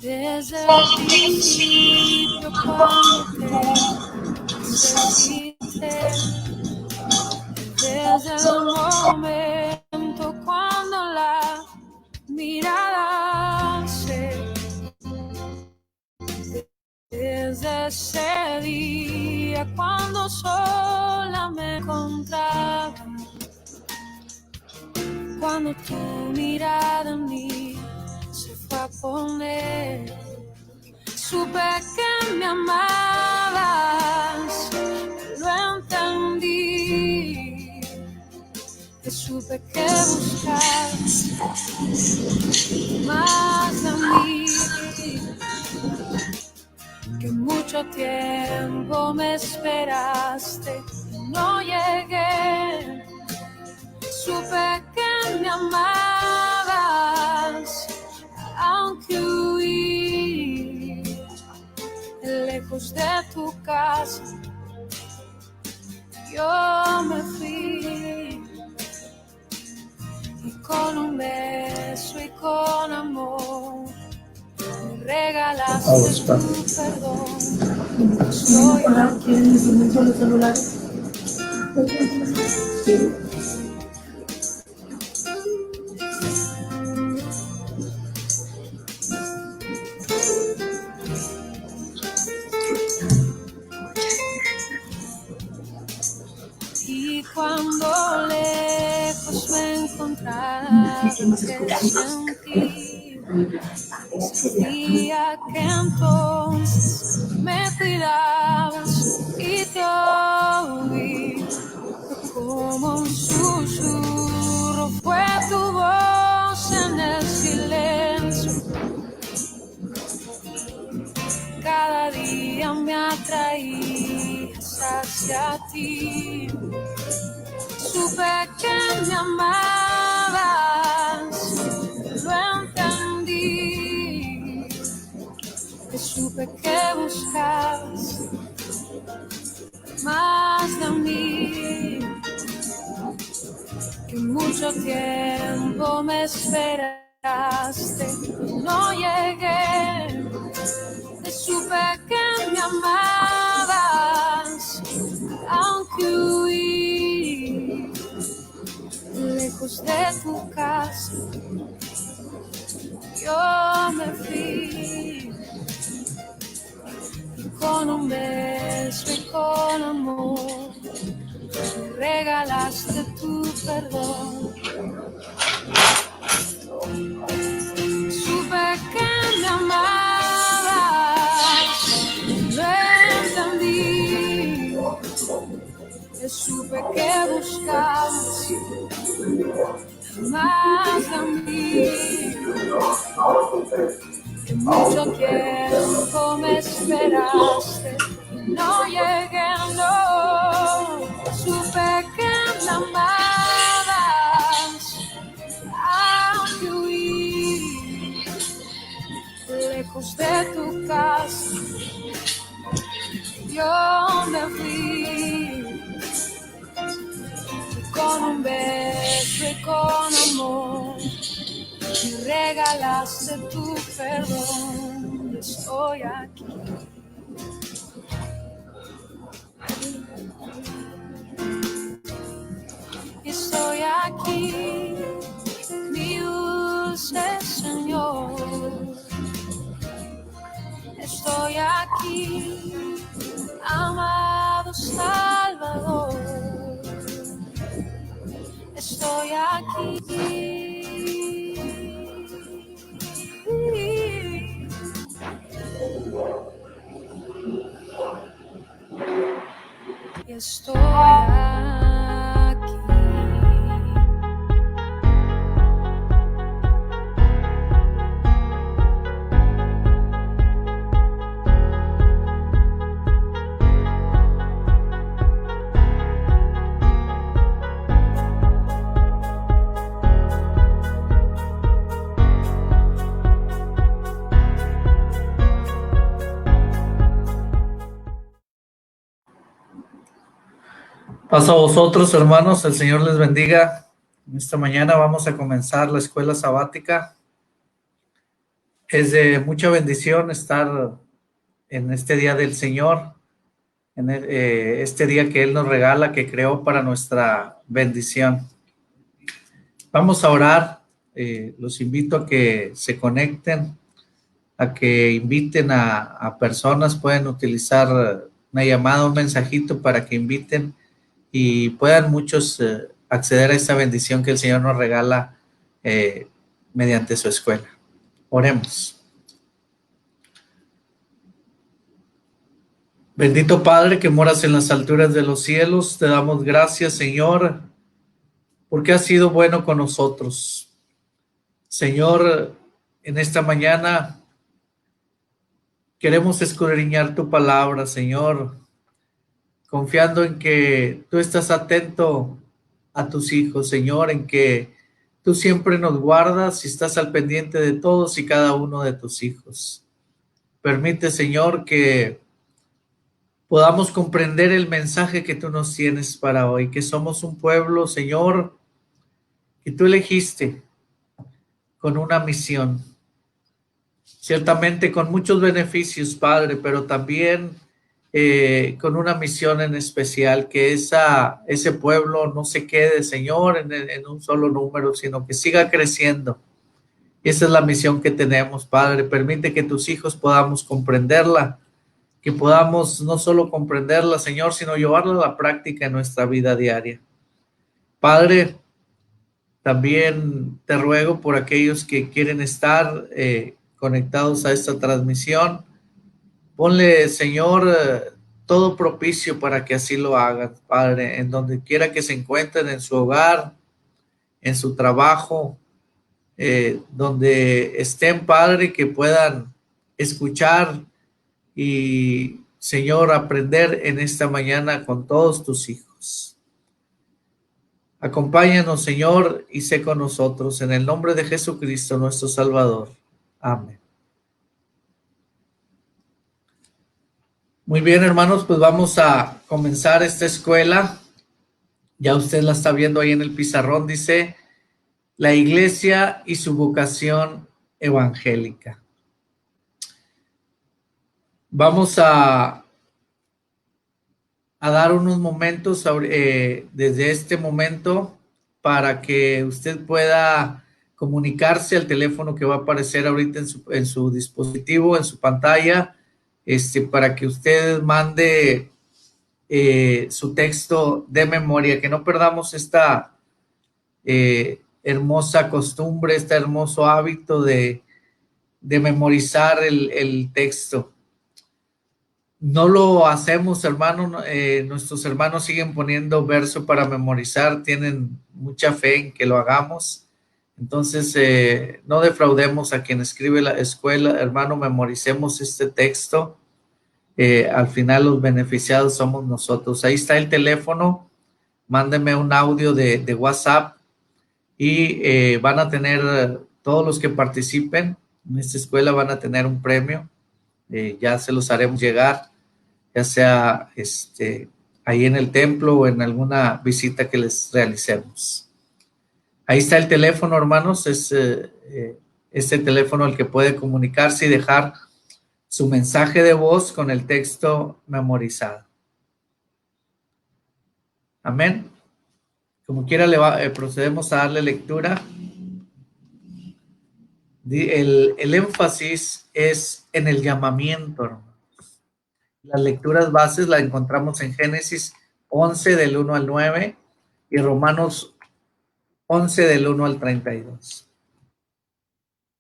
Desde el principio cuando te necesité, desde el momento cuando la mirada se, desde ese día cuando sola me encontraba, cuando tu mirada en mí se fue a poner, supe que me amabas, lo entendí, que supe que buscabas más de mí, que mucho tiempo me esperaste y no llegué, supe que me amabas, aunque huí lejos de tu casa, yo me fui, y con un beso y con amor me regalaste tu perdón. Estoy aquí en el silencio de los celulares. Sí. Y cuando lejos me encontraba, te sentía que entonces me cuidabas y te oí como un susurro, fue tu voz en el silencio. Cada día me atraías hacia ti, supe que me amabas, lo entendí, que supe que buscabas más de mí, que mucho tiempo me esperaste y no llegué, que supe que me amabas, aunque huí lejos de tu casa, yo me fui, y con un beso y con amor me regalaste tu perdón. Supe que me amabas, lo entendí, que supe que buscabas más de mí, que mucho tiempo me esperaste y no llegué, no, supe que me amabas, aunque huí lejos de tu casa, yo me fui, y con un beso y con amor me regalaste tu perdón, y estoy aquí. Estoy aquí, mi dulce Señor. Estoy aquí, amado Salvador. Estoy aquí. Estoy aquí. Paso a vosotros, hermanos, el Señor les bendiga. Esta mañana vamos a comenzar la escuela sabática. Es de mucha bendición estar en este día del Señor, en este día que Él nos regala, que creó para nuestra bendición. Vamos a orar. Los invito a que se conecten, a que inviten a personas. Pueden utilizar una llamada, un mensajito para que inviten y puedan muchos acceder a esa bendición que el Señor nos regala mediante su escuela. Oremos. Bendito Padre que moras en las alturas de los cielos, te damos gracias, Señor, porque has sido bueno con nosotros. Señor, en esta mañana queremos escudriñar tu palabra, Señor, confiando en que tú estás atento a tus hijos, Señor, en que tú siempre nos guardas y estás al pendiente de todos y cada uno de tus hijos. Permite, Señor, que podamos comprender el mensaje que tú nos tienes para hoy, que somos un pueblo, Señor, que tú elegiste con una misión, ciertamente con muchos beneficios, Padre, pero también con una misión en especial, que ese pueblo no se quede, Señor, en un solo número, sino que siga creciendo. Esa es la misión que tenemos, Padre. Permite que tus hijos podamos comprenderla, que podamos no solo comprenderla, Señor, sino llevarla a la práctica en nuestra vida diaria. Padre, también te ruego por aquellos que quieren estar conectados a esta transmisión. Ponle, Señor, todo propicio para que así lo hagan, Padre, en donde quiera que se encuentren, en su hogar, en su trabajo, donde estén, Padre, que puedan escuchar y, Señor, aprender en esta mañana con todos tus hijos. Acompáñanos, Señor, y sé con nosotros, en el nombre de Jesucristo, nuestro Salvador. Amén. Muy bien, hermanos, pues vamos a comenzar esta escuela. Ya usted la está viendo ahí en el pizarrón, dice la iglesia y su vocación evangélica. Vamos a dar unos momentos desde este momento para que usted pueda comunicarse al teléfono que va a aparecer ahorita en su dispositivo, en su pantalla, para que usted mande su texto de memoria, que no perdamos esta hermosa costumbre, este hermoso hábito de memorizar el texto. No lo hacemos, hermano. Nuestros hermanos siguen poniendo verso para memorizar, tienen mucha fe en que lo hagamos. Entonces, no defraudemos a quien escribe la escuela, hermano, memoricemos este texto. Al final los beneficiados somos nosotros. Ahí está el teléfono, mándeme un audio de WhatsApp y van a tener, todos los que participen en esta escuela van a tener un premio. Ya se los haremos llegar, ya sea ahí en el templo o en alguna visita que les realicemos. Ahí está el teléfono, hermanos, es este teléfono el que puede comunicarse y dejar su mensaje de voz con el texto memorizado. Amén. Como quiera, procedemos a darle lectura. El énfasis es en el llamamiento, hermanos. Las lecturas bases las encontramos en Génesis 11 del 1 al 9 y Romanos 11 del 1 al 32.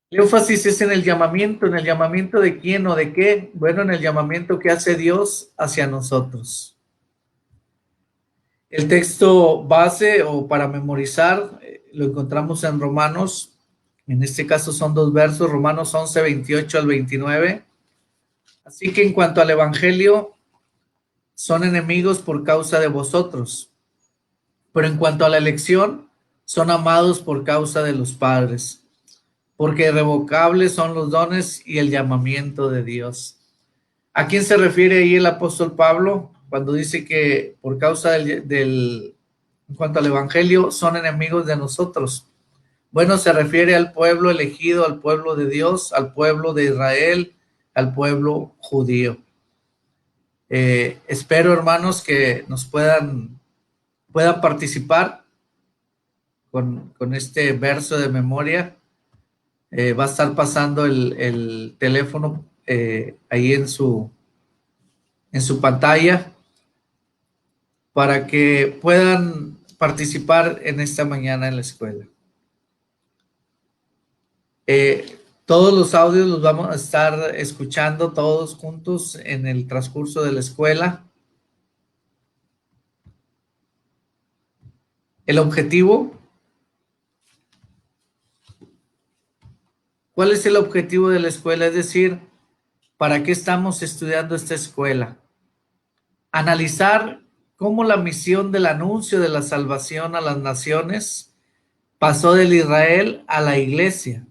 El énfasis es en el llamamiento de quién o de qué. Bueno, en el llamamiento que hace Dios hacia nosotros. El texto base o para memorizar lo encontramos en Romanos. En este caso son 2 versos, Romanos 11, 28 al 29. Así que en cuanto al evangelio, son enemigos por causa de vosotros. Pero en cuanto a la elección, son amados por causa de los padres. Porque irrevocables son los dones y el llamamiento de Dios. ¿A quién se refiere ahí el apóstol Pablo cuando dice que por causa del en cuanto al evangelio, son enemigos de nosotros. Bueno, se refiere al pueblo elegido, al pueblo de Dios, al pueblo de Israel, al pueblo judío. Espero, hermanos, que nos puedan participar con este verso de memoria. Va a estar pasando el teléfono ahí en su pantalla para que puedan participar en esta mañana en la escuela. Todos los audios los vamos a estar escuchando todos juntos en el transcurso de la escuela. El objetivo. ¿Cuál es el objetivo de la escuela? Es decir, ¿para qué estamos estudiando esta escuela? Analizar cómo la misión del anuncio de la salvación a las naciones pasó del Israel a la iglesia,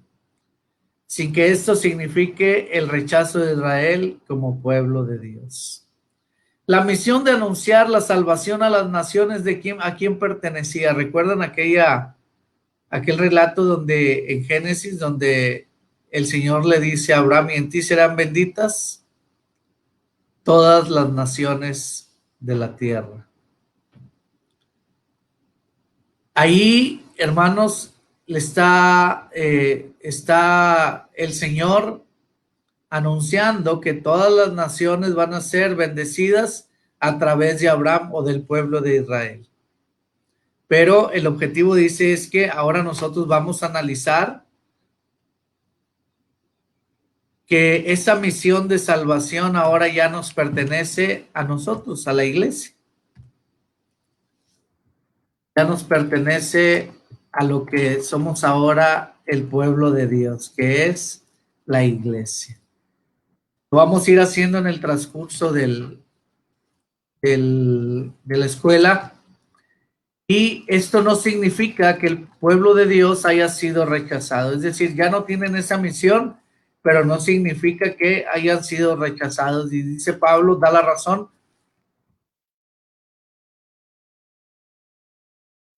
sin que esto signifique el rechazo de Israel como pueblo de Dios. La misión de anunciar la salvación a las naciones, ¿a quién pertenecía? ¿Recuerdan aquel relato donde en Génesis, donde el Señor le dice a Abraham, y en ti serán benditas todas las naciones de la tierra? Ahí, hermanos, está el Señor anunciando que todas las naciones van a ser bendecidas a través de Abraham o del pueblo de Israel. Pero el objetivo, dice, es que ahora nosotros vamos a analizar que esa misión de salvación ahora ya nos pertenece a nosotros, a la iglesia. Ya nos pertenece a lo que somos ahora el pueblo de Dios, que es la iglesia. Lo vamos a ir haciendo en el transcurso de la escuela, y esto no significa que el pueblo de Dios haya sido rechazado, es decir, ya no tienen esa misión, pero no significa que hayan sido rechazados. Y dice Pablo, da la razón.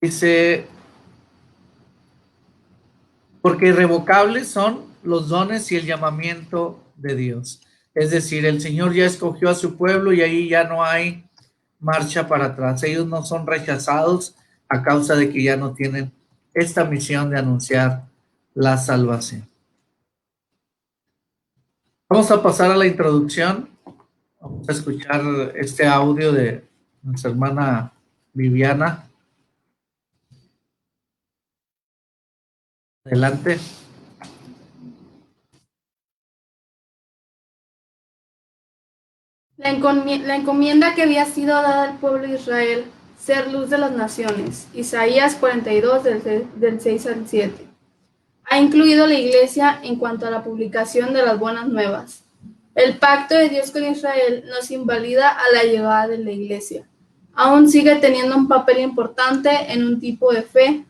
Dice, porque irrevocables son los dones y el llamamiento de Dios. Es decir, el Señor ya escogió a su pueblo y ahí ya no hay marcha para atrás. Ellos no son rechazados a causa de que ya no tienen esta misión de anunciar la salvación. Vamos a pasar a la introducción. Vamos a escuchar este audio de nuestra hermana Viviana. Adelante. La encomienda que había sido dada al pueblo de Israel, ser luz de las naciones. Isaías 42, del 6 al 7. Ha incluido la Iglesia en cuanto a la publicación de las buenas nuevas. El pacto de Dios con Israel no se invalida a la llegada de la Iglesia. Aún sigue teniendo un papel importante en un tipo de fe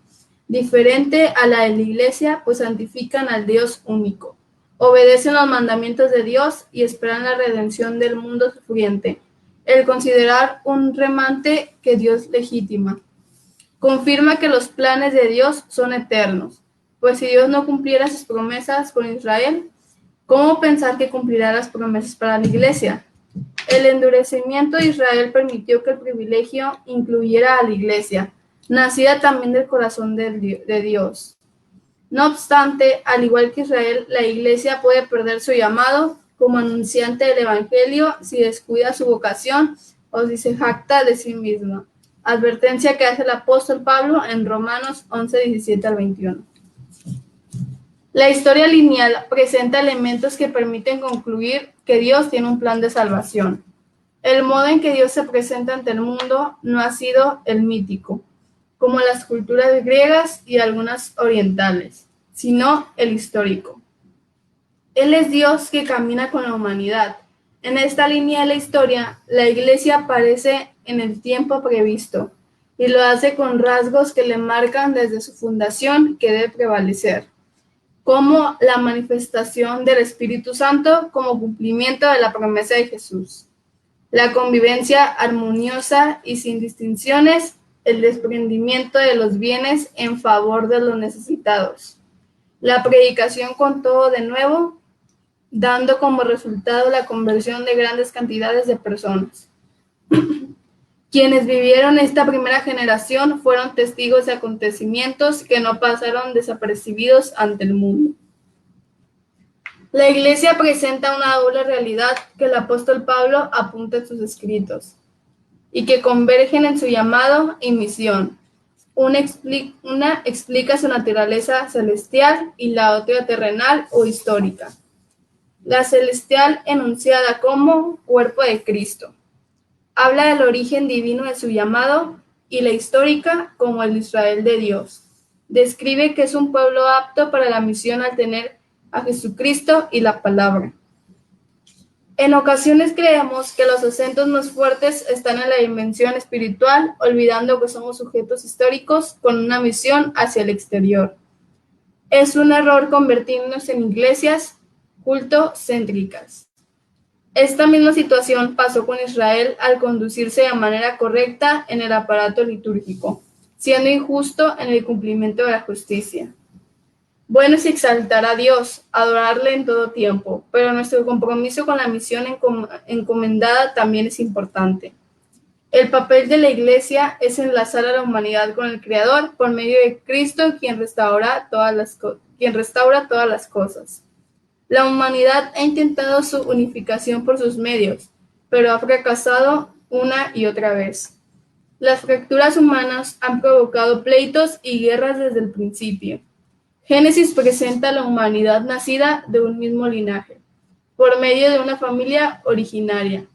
diferente a la de la Iglesia, pues santifican al Dios único. Obedecen los mandamientos de Dios y esperan la redención del mundo sufriente. El considerar un remanente que Dios legitima. Confirma que los planes de Dios son eternos. Pues si Dios no cumpliera sus promesas con Israel, ¿cómo pensar que cumplirá las promesas para la Iglesia? El endurecimiento de Israel permitió que el privilegio incluyera a la Iglesia, nacida también del corazón de Dios. No obstante, al igual que Israel, la Iglesia puede perder su llamado como anunciante del Evangelio si descuida su vocación o si se jacta de sí misma. Advertencia que hace el apóstol Pablo en Romanos 11, 17 al 21. La historia lineal presenta elementos que permiten concluir que Dios tiene un plan de salvación. El modo en que Dios se presenta ante el mundo no ha sido el mítico, como las culturas griegas y algunas orientales, sino el histórico. Él es Dios que camina con la humanidad. En esta línea de la historia, la Iglesia aparece en el tiempo previsto y lo hace con rasgos que le marcan desde su fundación que debe prevalecer, como la manifestación del Espíritu Santo como cumplimiento de la promesa de Jesús, la convivencia armoniosa y sin distinciones, el desprendimiento de los bienes en favor de los necesitados. La predicación contó de nuevo, dando como resultado la conversión de grandes cantidades de personas. Quienes vivieron esta primera generación fueron testigos de acontecimientos que no pasaron desapercibidos ante el mundo. La Iglesia presenta una doble realidad que el apóstol Pablo apunta en sus escritos y que convergen en su llamado y misión. Una explica su naturaleza celestial y la otra terrenal o histórica. La celestial enunciada como cuerpo de Cristo. Habla del origen divino de su llamado y la histórica como el Israel de Dios. Describe que es un pueblo apto para la misión al tener a Jesucristo y la palabra. En ocasiones creemos que los acentos más fuertes están en la dimensión espiritual, olvidando que somos sujetos históricos con una misión hacia el exterior. Es un error convertirnos en iglesias culto-céntricas. Esta misma situación pasó con Israel al conducirse de manera correcta en el aparato litúrgico, siendo injusto en el cumplimiento de la justicia. Bueno es exaltar a Dios, adorarle en todo tiempo, pero nuestro compromiso con la misión encomendada también es importante. El papel de la Iglesia es enlazar a la humanidad con el Creador por medio de Cristo, quien restaura todas las cosas. La humanidad ha intentado su unificación por sus medios, pero ha fracasado una y otra vez. Las fracturas humanas han provocado pleitos y guerras desde el principio. Génesis presenta a la humanidad nacida de un mismo linaje, por medio de una familia originaria,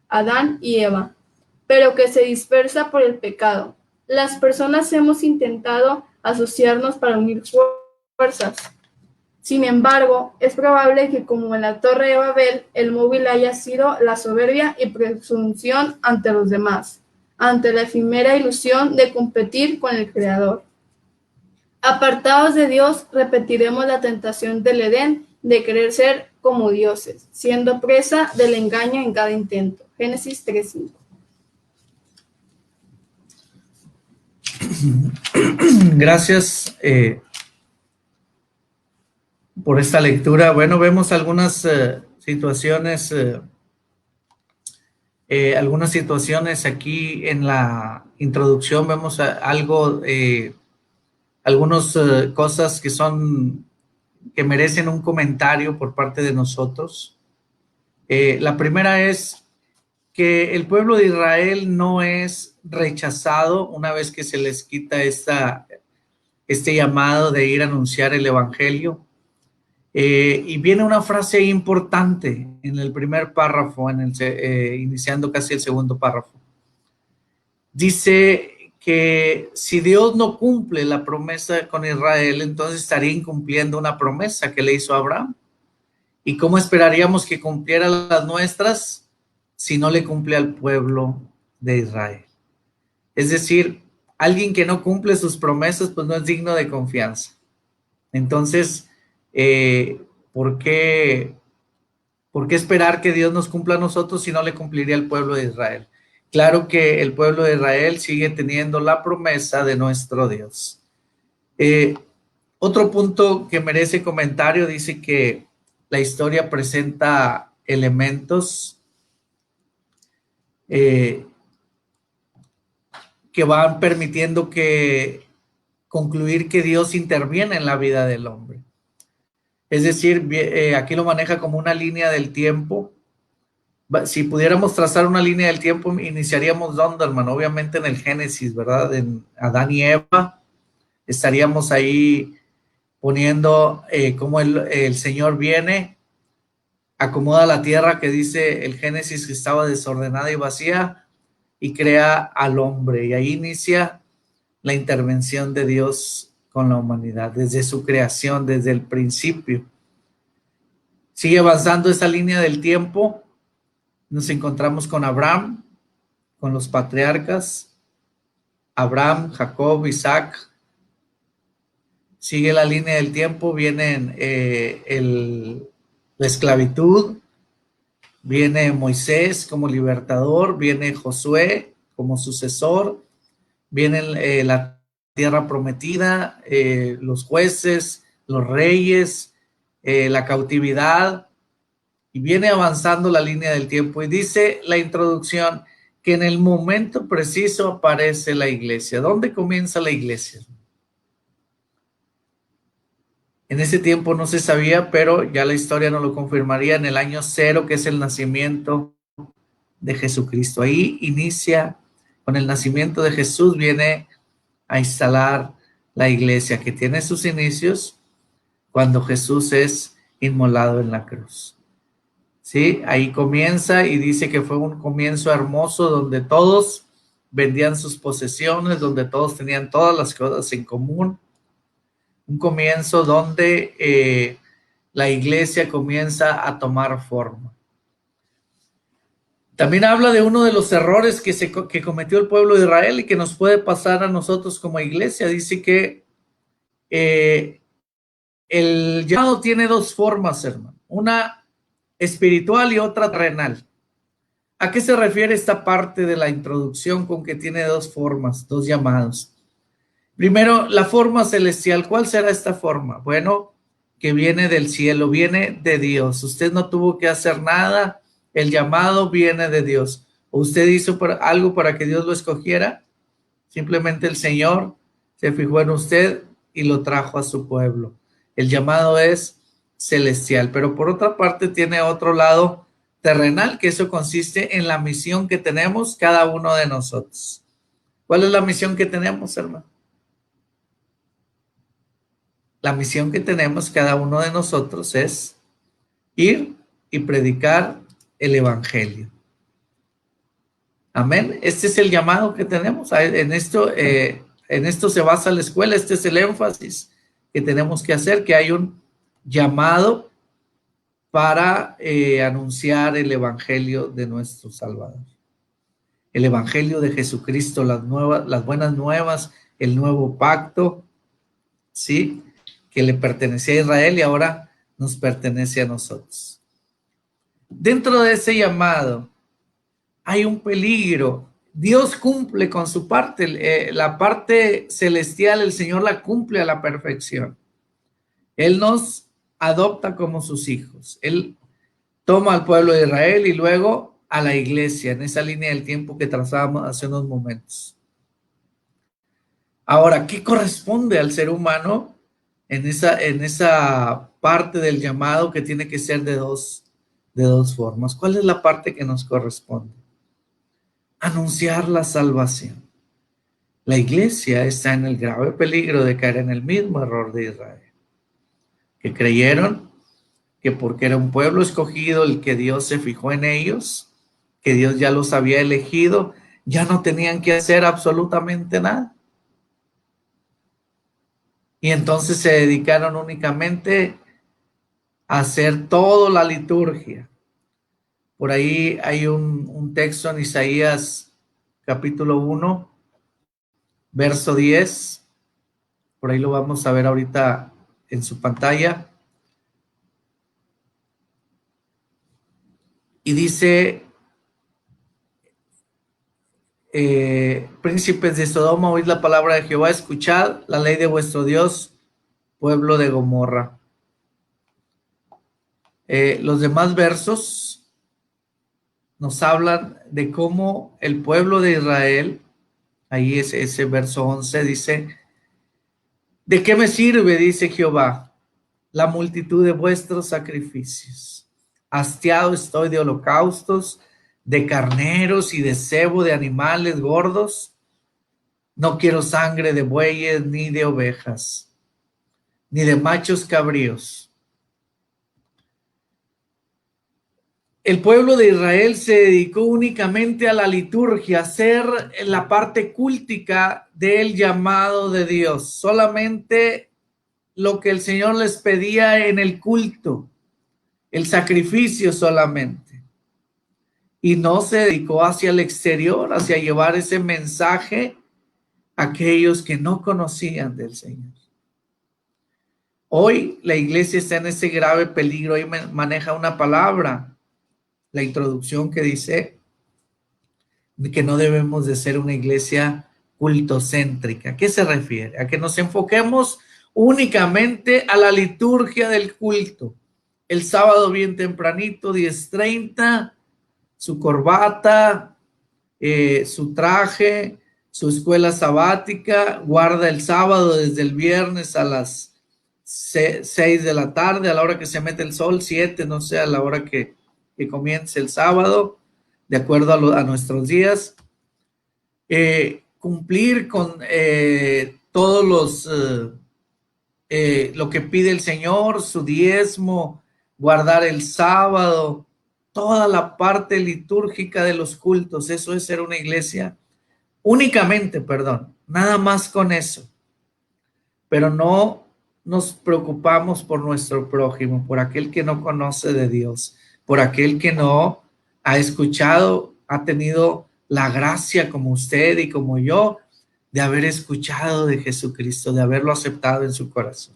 Adán y Eva, pero que se dispersa por el pecado. Las personas hemos intentado asociarnos para unir fuerzas. Sin embargo, es probable que, como en la Torre de Babel, el móvil haya sido la soberbia y presunción ante los demás, ante la efímera ilusión de competir con el Creador. Apartados de Dios, repetiremos la tentación del Edén de querer ser como dioses, siendo presa del engaño en cada intento. Génesis 3:5. Gracias por esta lectura. Bueno, vemos algunas situaciones aquí en la introducción. Vemos algunas cosas que merecen un comentario por parte de nosotros. La primera es que el pueblo de Israel no es rechazado una vez que se les quita este llamado de ir a anunciar el evangelio. Y viene una frase importante en el primer párrafo, iniciando casi el segundo párrafo. Dice que si Dios no cumple la promesa con Israel, entonces estaría incumpliendo una promesa que le hizo a Abraham. ¿Y cómo esperaríamos que cumpliera las nuestras si no le cumple al pueblo de Israel? Es decir, alguien que no cumple sus promesas, pues no es digno de confianza. Entonces, ¿por qué esperar que Dios nos cumpla a nosotros si no le cumpliría al pueblo de Israel? Claro que el pueblo de Israel sigue teniendo la promesa de nuestro Dios. Otro punto que merece comentario, dice que la historia presenta elementos que van permitiendo concluir que Dios interviene en la vida del hombre. Es decir, aquí lo maneja como una línea del tiempo. Si pudiéramos trazar una línea del tiempo, iniciaríamos ¿dónde, hermano? Obviamente en el Génesis, ¿verdad? En Adán y Eva. Estaríamos ahí poniendo cómo el Señor viene, acomoda la tierra, que dice el Génesis que estaba desordenada y vacía, y crea al hombre. Y ahí inicia la intervención de Dios con la humanidad, desde su creación, desde el principio. Sigue avanzando esa línea del tiempo. Nos encontramos con Abraham, con los patriarcas, Abraham, Jacob, Isaac. Sigue la línea del tiempo, viene la esclavitud, viene Moisés como libertador, viene Josué como sucesor, viene la tierra prometida, los jueces, los reyes, la cautividad, y viene avanzando la línea del tiempo. Y dice la introducción que en el momento preciso aparece la iglesia. ¿Dónde comienza la iglesia? En ese tiempo no se sabía, pero ya la historia nos lo confirmaría en el año 0, que es el nacimiento de Jesucristo. Ahí inicia, con el nacimiento de Jesús, viene a instalar la iglesia, que tiene sus inicios cuando Jesús es inmolado en la cruz. ¿Sí? Ahí comienza, y dice que fue un comienzo hermoso donde todos vendían sus posesiones, donde todos tenían todas las cosas en común. Un comienzo donde la iglesia comienza a tomar forma. También habla de uno de los errores que cometió el pueblo de Israel y que nos puede pasar a nosotros como iglesia. Dice que el llamado tiene dos formas, hermano. Una espiritual y otra terrenal. ¿A qué se refiere esta parte de la introducción con que tiene dos formas, dos llamados? Primero, la forma celestial. ¿Cuál será esta forma? Bueno, que viene del cielo, viene de Dios. Usted no tuvo que hacer nada. El llamado viene de Dios. ¿O usted hizo algo para que Dios lo escogiera? Simplemente el Señor se fijó en usted y lo trajo a su pueblo. El llamado es celestial, pero por otra parte tiene otro lado terrenal, que eso consiste en la misión que tenemos cada uno de nosotros. ¿Cuál es la misión que tenemos, hermano? La misión que tenemos cada uno de nosotros es ir y predicar el evangelio. Amén. Este es el llamado que tenemos. En esto se basa la escuela. Este es el énfasis que tenemos que hacer, que hay un llamado para anunciar el evangelio de nuestro Salvador. El evangelio de Jesucristo, las buenas nuevas, el nuevo pacto, ¿sí? Que le pertenecía a Israel y ahora nos pertenece a nosotros. Dentro de ese llamado hay un peligro. Dios cumple con su parte, la parte celestial, el Señor la cumple a la perfección. Él nos adopta como sus hijos. Él toma al pueblo de Israel y luego a la iglesia, en esa línea del tiempo que trazábamos hace unos momentos. Ahora, ¿qué corresponde al ser humano en esa parte del llamado que tiene que ser de dos formas? ¿Cuál es la parte que nos corresponde? Anunciar la salvación. La iglesia está en el grave peligro de caer en el mismo error de Israel, que creyeron que porque era un pueblo escogido, el que Dios se fijó en ellos, que Dios ya los había elegido, ya no tenían que hacer absolutamente nada. Y entonces se dedicaron únicamente a hacer toda la liturgia. Por ahí hay un texto en Isaías capítulo 1, verso 10. Por ahí lo vamos a ver ahorita en su pantalla. Y dice, príncipes de Sodoma, oíd la palabra de Jehová, escuchad la ley de vuestro Dios, pueblo de Gomorra. Los demás versos nos hablan de cómo el pueblo de Israel, ahí es ese verso 11, dice, ¿de qué me sirve, dice Jehová, la multitud de vuestros sacrificios? Hastiado estoy de holocaustos, de carneros y de cebo de animales gordos. No quiero sangre de bueyes, ni de ovejas, ni de machos cabríos. El pueblo de Israel se dedicó únicamente a la liturgia, a hacer la parte cúltica del llamado de Dios, solamente lo que el Señor les pedía en el culto, el sacrificio solamente. Y no se dedicó hacia el exterior, hacia llevar ese mensaje a aquellos que no conocían del Señor. Hoy la iglesia está en ese grave peligro. Hoy maneja una palabra, la introducción, que dice que no debemos de ser una iglesia cultocéntrica. ¿A qué se refiere? A que nos enfoquemos únicamente a la liturgia del culto. El sábado bien tempranito, 10:30, su corbata, su traje, su escuela sabática, guarda el sábado desde el viernes a las 6 de la tarde, a la hora que se mete el sol, 7, no sé, a la hora que comience el sábado, de acuerdo a nuestros días. Cumplir con todos lo que pide el Señor, su diezmo, guardar el sábado, toda la parte litúrgica de los cultos. Eso es ser una iglesia únicamente, nada más con eso. Pero no nos preocupamos por nuestro prójimo, por aquel que no conoce de Dios, por aquel que no ha escuchado, ha tenido la gracia como usted y como yo, de haber escuchado de Jesucristo, de haberlo aceptado en su corazón.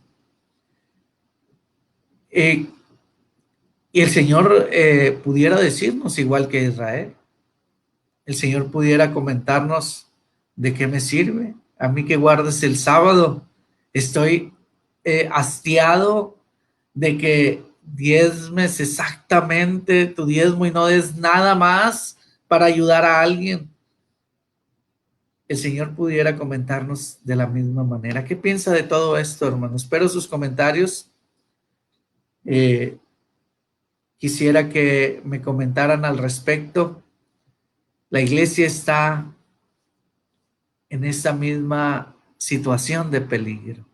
Y el Señor pudiera decirnos, igual que Israel, el Señor pudiera comentarnos: ¿de qué me sirve a mí que guardes el sábado? Estoy hastiado de que diezmes exactamente tu diezmo y no des nada más para ayudar a alguien. El Señor pudiera comentarnos de la misma manera. ¿Qué piensa de todo esto, hermanos? Espero sus comentarios. Quisiera que me comentaran al respecto. La iglesia está en esta misma situación de peligro.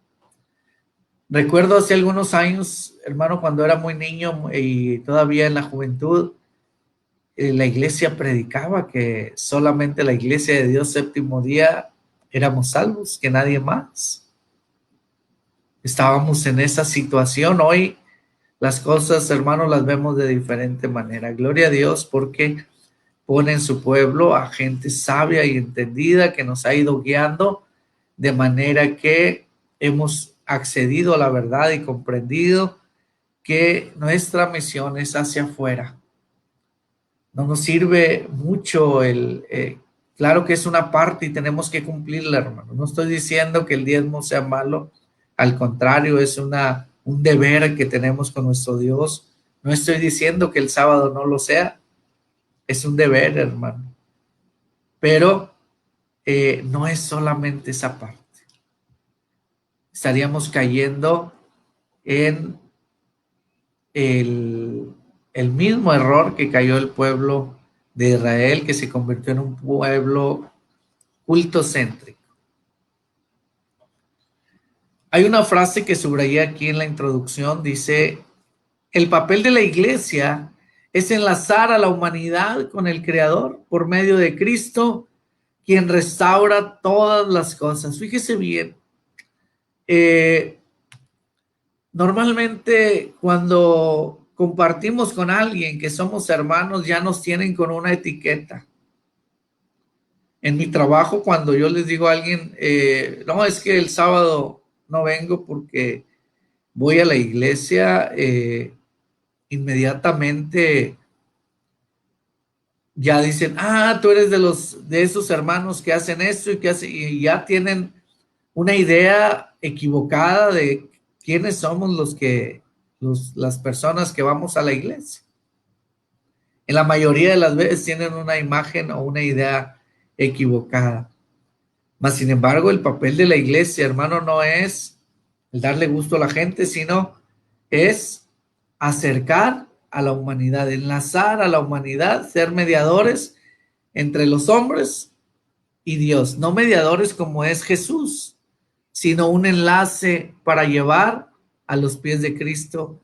Recuerdo hace algunos años, hermano, cuando era muy niño y todavía en la juventud, la iglesia predicaba que solamente la iglesia de Dios séptimo día éramos salvos, que nadie más. Estábamos en esa situación. Hoy las cosas, hermano, las vemos de diferente manera. Gloria a Dios porque pone en su pueblo a gente sabia y entendida que nos ha ido guiando de manera que hemos accedido a la verdad y comprendido que nuestra misión es hacia afuera. No nos sirve mucho claro que es una parte y tenemos que cumplirla, hermano. No estoy diciendo que el diezmo sea malo, al contrario, es un deber que tenemos con nuestro Dios. No estoy diciendo que el sábado no lo sea, es un deber, hermano. Pero no es solamente esa parte. Estaríamos cayendo en el mismo error que cayó el pueblo de Israel, que se convirtió en un pueblo cultocéntrico. Hay una frase que subrayé aquí en la introducción, dice: el papel de la iglesia es enlazar a la humanidad con el Creador por medio de Cristo, quien restaura todas las cosas. Fíjese bien, normalmente cuando compartimos con alguien que somos hermanos, ya nos tienen con una etiqueta. En mi trabajo, cuando yo les digo a alguien, no, es que el sábado no vengo porque voy a la iglesia, inmediatamente ya dicen: tú eres de esos hermanos que hacen esto y ya tienen una idea equivocada de quiénes somos las personas que vamos a la iglesia. En la mayoría de las veces tienen una imagen o una idea equivocada. Mas, sin embargo, el papel de la iglesia, hermano, no es el darle gusto a la gente, sino es acercar a la humanidad, enlazar a la humanidad, ser mediadores entre los hombres y Dios. No mediadores como es Jesús, sino un enlace para llevar a los pies de Cristo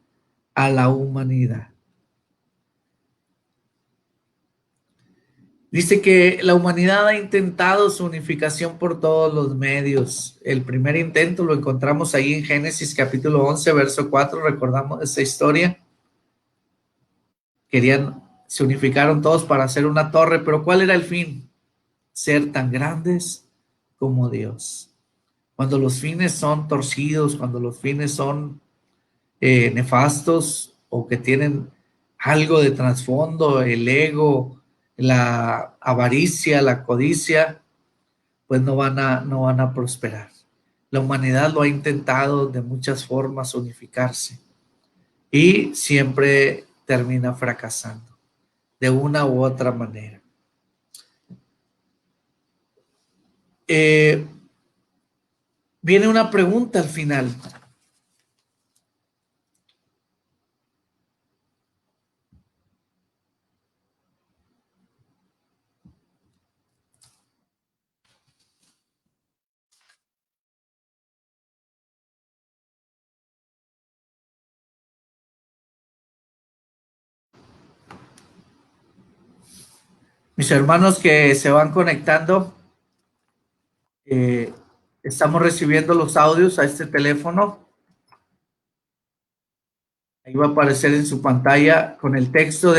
a la humanidad. Dice que la humanidad ha intentado su unificación por todos los medios. El primer intento lo encontramos ahí en Génesis capítulo 11, verso 4. Recordamos esa historia. Se unificaron todos para hacer una torre, pero ¿cuál era el fin? Ser tan grandes como Dios. Cuando los fines son torcidos, cuando los fines son nefastos o que tienen algo de trasfondo, el ego, la avaricia, la codicia, pues no van a prosperar. La humanidad lo ha intentado de muchas formas unificarse y siempre termina fracasando de una u otra manera. Viene una pregunta al final. Mis hermanos que se van conectando, estamos recibiendo los audios a este teléfono. Ahí va a aparecer en su pantalla con el texto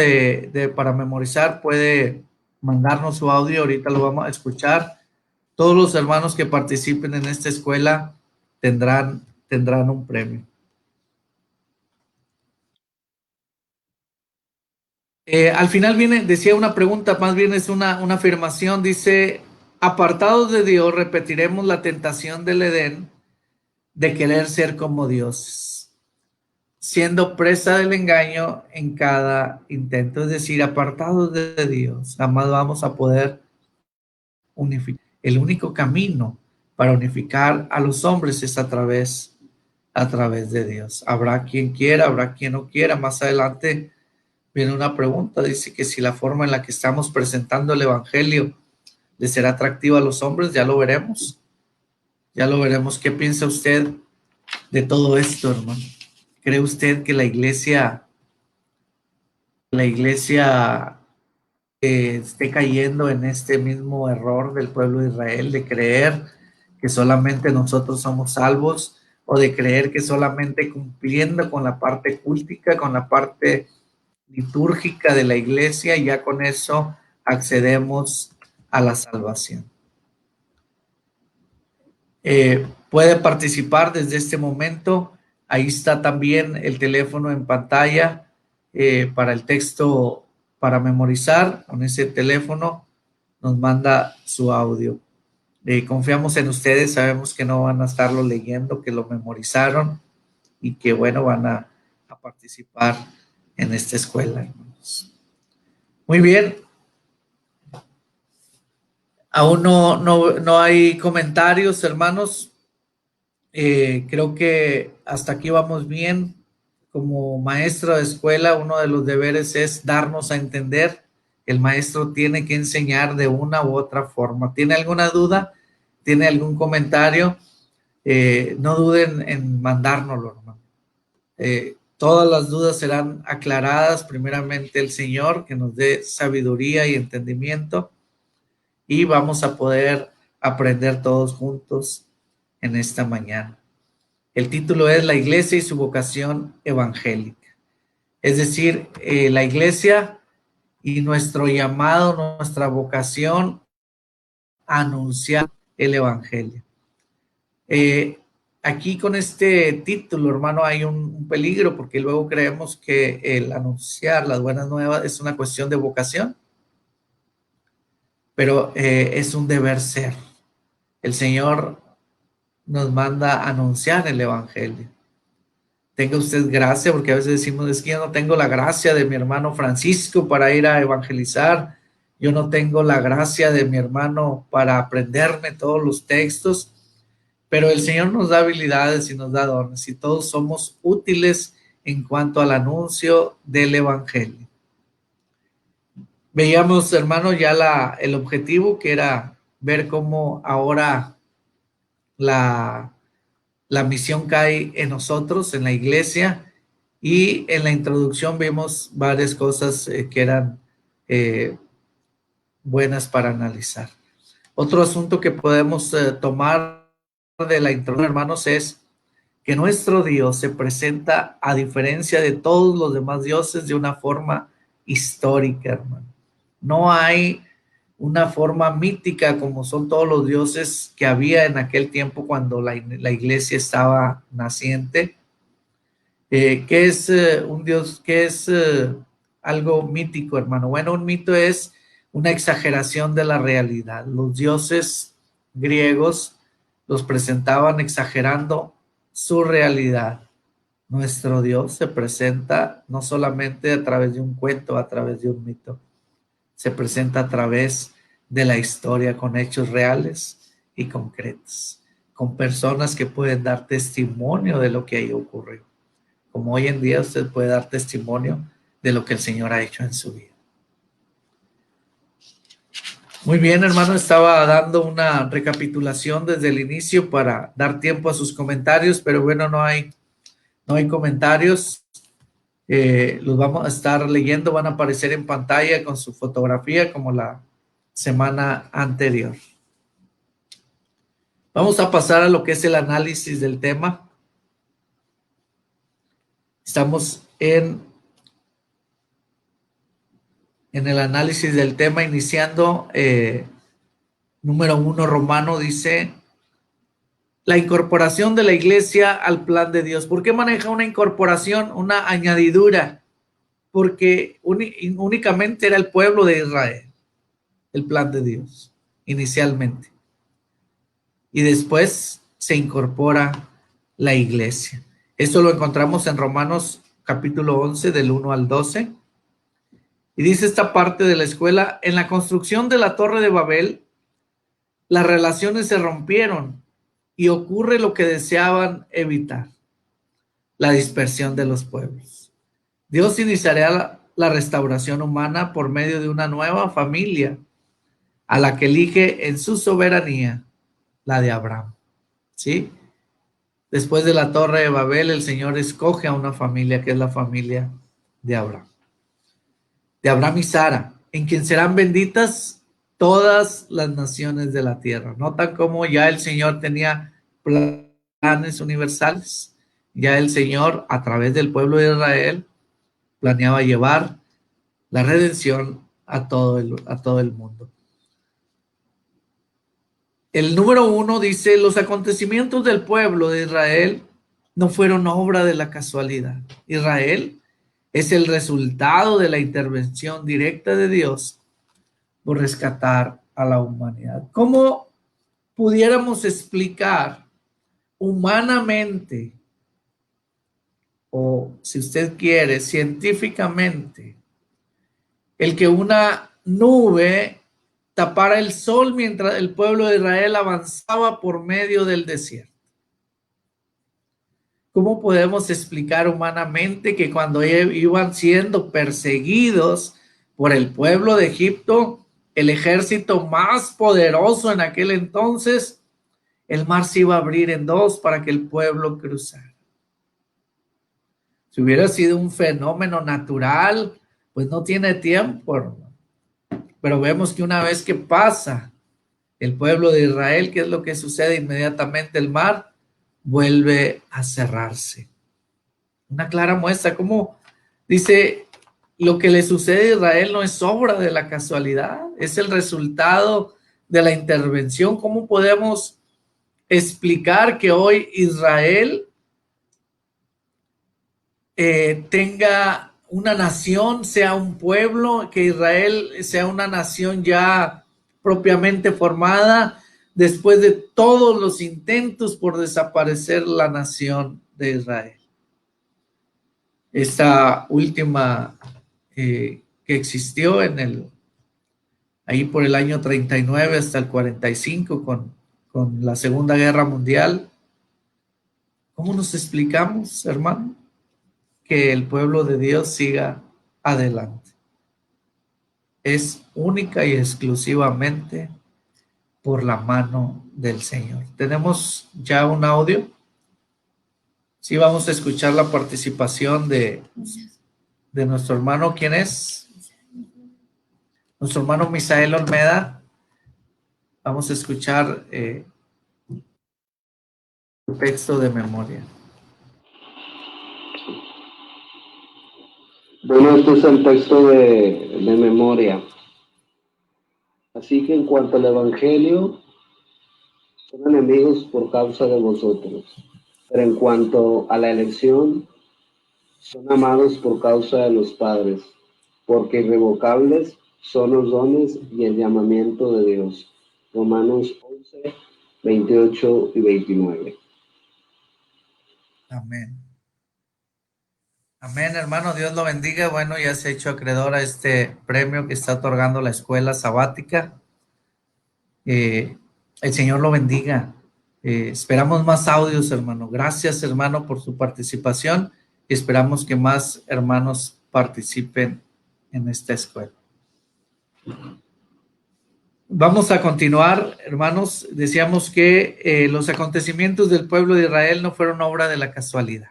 para memorizar. Puede mandarnos su audio, ahorita lo vamos a escuchar. Todos los hermanos que participen en esta escuela tendrán un premio. Al final decía una pregunta, más bien es una afirmación, dice: apartados de Dios, repetiremos la tentación del Edén de querer ser como dioses, siendo presa del engaño en cada intento. Es decir, apartados de Dios, jamás vamos a poder unificar. El único camino para unificar a los hombres es a través de Dios. Habrá quien quiera, habrá quien no quiera. Más adelante viene una pregunta, dice que si la forma en la que estamos presentando el evangelio le será atractiva a los hombres. Ya lo veremos. Ya lo veremos. ¿Qué piensa usted de todo esto, hermano? ¿Cree usted que la iglesia esté cayendo en este mismo error del pueblo de Israel de creer que solamente nosotros somos salvos, o de creer que solamente cumpliendo con la parte cultica, con la parte litúrgica de la iglesia, ya con eso accedemos a la salvación? Puede participar desde este momento. Ahí está también el teléfono en pantalla para el texto para memorizar. Con ese teléfono nos manda su audio. Confiamos en ustedes, sabemos que no van a estarlo leyendo, que lo memorizaron y que, bueno, van a participar en esta escuela, hermanos. Muy bien. Aún no hay comentarios, hermanos. Creo que hasta aquí vamos bien. Como maestro de escuela, uno de los deberes es darnos a entender. El maestro tiene que enseñar de una u otra forma. ¿Tiene alguna duda? ¿Tiene algún comentario? No duden en mandárnoslo, hermano. Todas las dudas serán aclaradas. Primeramente el Señor, que nos dé sabiduría y entendimiento, y vamos a poder aprender todos juntos en esta mañana. El título es La Iglesia y su vocación evangélica. Es decir, la iglesia y nuestro llamado, nuestra vocación a anunciar el evangelio. Aquí con este título, hermano, hay un peligro, porque luego creemos que el anunciar las buenas nuevas es una cuestión de vocación, pero es un deber ser. El Señor nos manda a anunciar el evangelio. Tenga usted gracia, porque a veces decimos: es que yo no tengo la gracia de mi hermano Francisco para ir a evangelizar, yo no tengo la gracia de mi hermano para aprenderme todos los textos. Pero el Señor nos da habilidades y nos da dones, y todos somos útiles en cuanto al anuncio del evangelio. Veíamos, hermano, ya el objetivo, que era ver cómo ahora la misión cae en nosotros, en la iglesia, y en la introducción vimos varias cosas que eran buenas para analizar. Otro asunto que podemos tomar de la introducción, hermanos, es que nuestro Dios se presenta, a diferencia de todos los demás dioses, de una forma histórica, hermano. No hay una forma mítica como son todos los dioses que había en aquel tiempo cuando la iglesia estaba naciente. ¿Qué es un dios? ¿Qué es algo mítico, hermano? Bueno, un mito es una exageración de la realidad. Los dioses griegos los presentaban exagerando su realidad. Nuestro Dios se presenta no solamente a través de un cuento, a través de un mito, se presenta a través de la historia con hechos reales y concretos, con personas que pueden dar testimonio de lo que ahí ocurrió. Como hoy en día usted puede dar testimonio de lo que el Señor ha hecho en su vida. Muy bien, hermano, estaba dando una recapitulación desde el inicio para dar tiempo a sus comentarios, pero bueno, no hay comentarios. Los vamos a estar leyendo, van a aparecer en pantalla con su fotografía como la semana anterior. Vamos a pasar a lo que es el análisis del tema. Estamos en el análisis del tema, iniciando número 1, Romano dice, la incorporación de la iglesia al plan de Dios. ¿Por qué maneja una incorporación, una añadidura? Porque únicamente era el pueblo de Israel, el plan de Dios, inicialmente. Y después se incorpora la iglesia. Esto lo encontramos en Romanos capítulo 11, del 1 al 12. Y dice esta parte de la escuela, en la construcción de la Torre de Babel, las relaciones se rompieron y ocurre lo que deseaban evitar, la dispersión de los pueblos. Dios iniciará la restauración humana por medio de una nueva familia a la que elige en su soberanía, la de Abraham. ¿Sí? Después de la Torre de Babel, el Señor escoge a una familia que es la familia de Abraham. De Abraham y Sara, en quien serán benditas todas las naciones de la tierra. Notan cómo ya el Señor tenía planes universales. Ya el Señor, a través del pueblo de Israel, planeaba llevar la redención a todo el mundo. El número 1 dice, los acontecimientos del pueblo de Israel no fueron obra de la casualidad. Israel es el resultado de la intervención directa de Dios por rescatar a la humanidad. ¿Cómo pudiéramos explicar humanamente, o si usted quiere, científicamente, el que una nube tapara el sol mientras el pueblo de Israel avanzaba por medio del desierto? ¿Cómo podemos explicar humanamente que cuando iban siendo perseguidos por el pueblo de Egipto, el ejército más poderoso en aquel entonces, el mar se iba a abrir en dos para que el pueblo cruzara? Si hubiera sido un fenómeno natural, pues no tiene tiempo, hermano. Pero vemos que una vez que pasa el pueblo de Israel, ¿qué es lo que sucede? Inmediatamente el mar vuelve a cerrarse. Una clara muestra, como dice, lo que le sucede a Israel no es obra de la casualidad, es el resultado de la intervención. ¿Cómo podemos explicar que hoy Israel tenga una nación, sea un pueblo, que Israel sea una nación ya propiamente formada, después de todos los intentos por desaparecer la nación de Israel? Esta última que existió ahí por el año 39 hasta el 45 con la Segunda Guerra Mundial. ¿Cómo nos explicamos, hermano, que el pueblo de Dios siga adelante? Es única y exclusivamente por la mano del Señor. ¿Tenemos ya un audio? Sí, vamos a escuchar la participación de nuestro hermano. ¿Quién es? Nuestro hermano Misael Olmeda. Vamos a escuchar el texto de memoria. Bueno, este es el texto de memoria. Así que en cuanto al Evangelio, son enemigos por causa de vosotros. Pero en cuanto a la elección, son amados por causa de los padres, porque irrevocables son los dones y el llamamiento de Dios. Romanos 11, 28 y 29. Amén. Amén, hermano, Dios lo bendiga. Bueno, ya se ha hecho acreedor a este premio que está otorgando la escuela sabática. El Señor lo bendiga. Esperamos más audios, hermano. Gracias, hermano, por su participación. Y esperamos que más hermanos participen en esta escuela. Vamos a continuar, hermanos. Decíamos que los acontecimientos del pueblo de Israel no fueron obra de la casualidad.